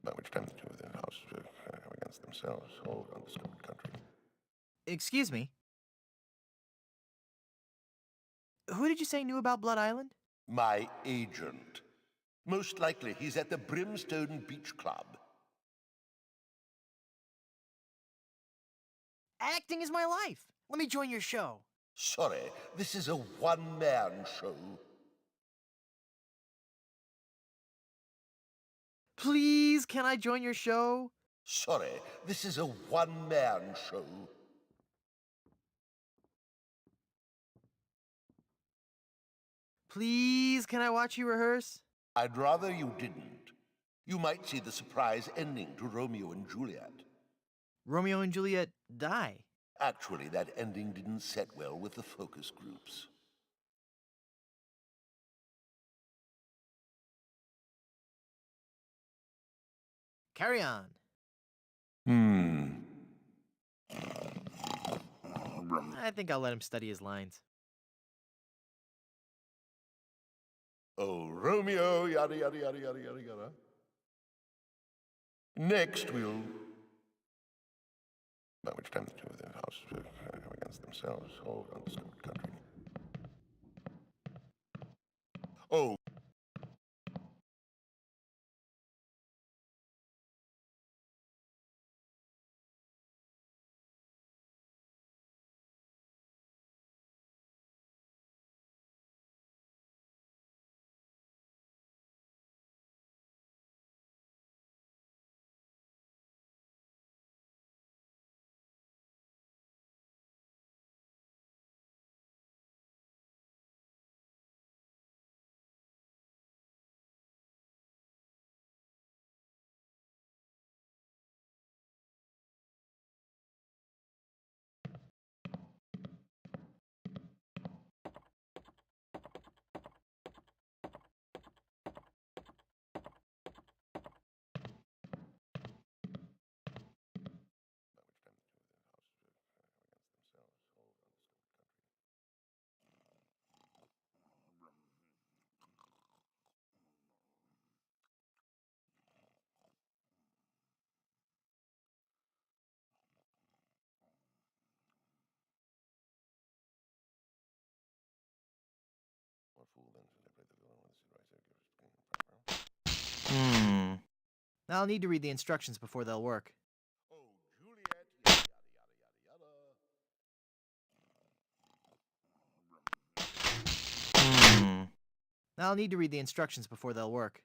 By which time the two within the house have against themselves hold undiscovered country. Excuse me? Who did you say knew about Blood Island? My agent. Most likely he's at the Brimstone Beach Club. Acting is my life. Let me join your show. Sorry, this is a one-man show. Please, can I join your show? Sorry, this is a one-man show. Please, can I watch you rehearse? I'd rather you didn't. You might see the surprise ending to Romeo and Juliet. Romeo and Juliet die. Actually, that ending didn't set well with the focus groups. Carry on. I think I'll let him study his lines. Oh, Romeo, yada yada yada yada yada yada. Next, we'll... By which time the two within the house have against themselves hold undiscovered country. Oh, I'll need to read the instructions before they'll work. Oh, Juliet, yada, yada, yada, yada. I'll need to read the instructions before they'll work.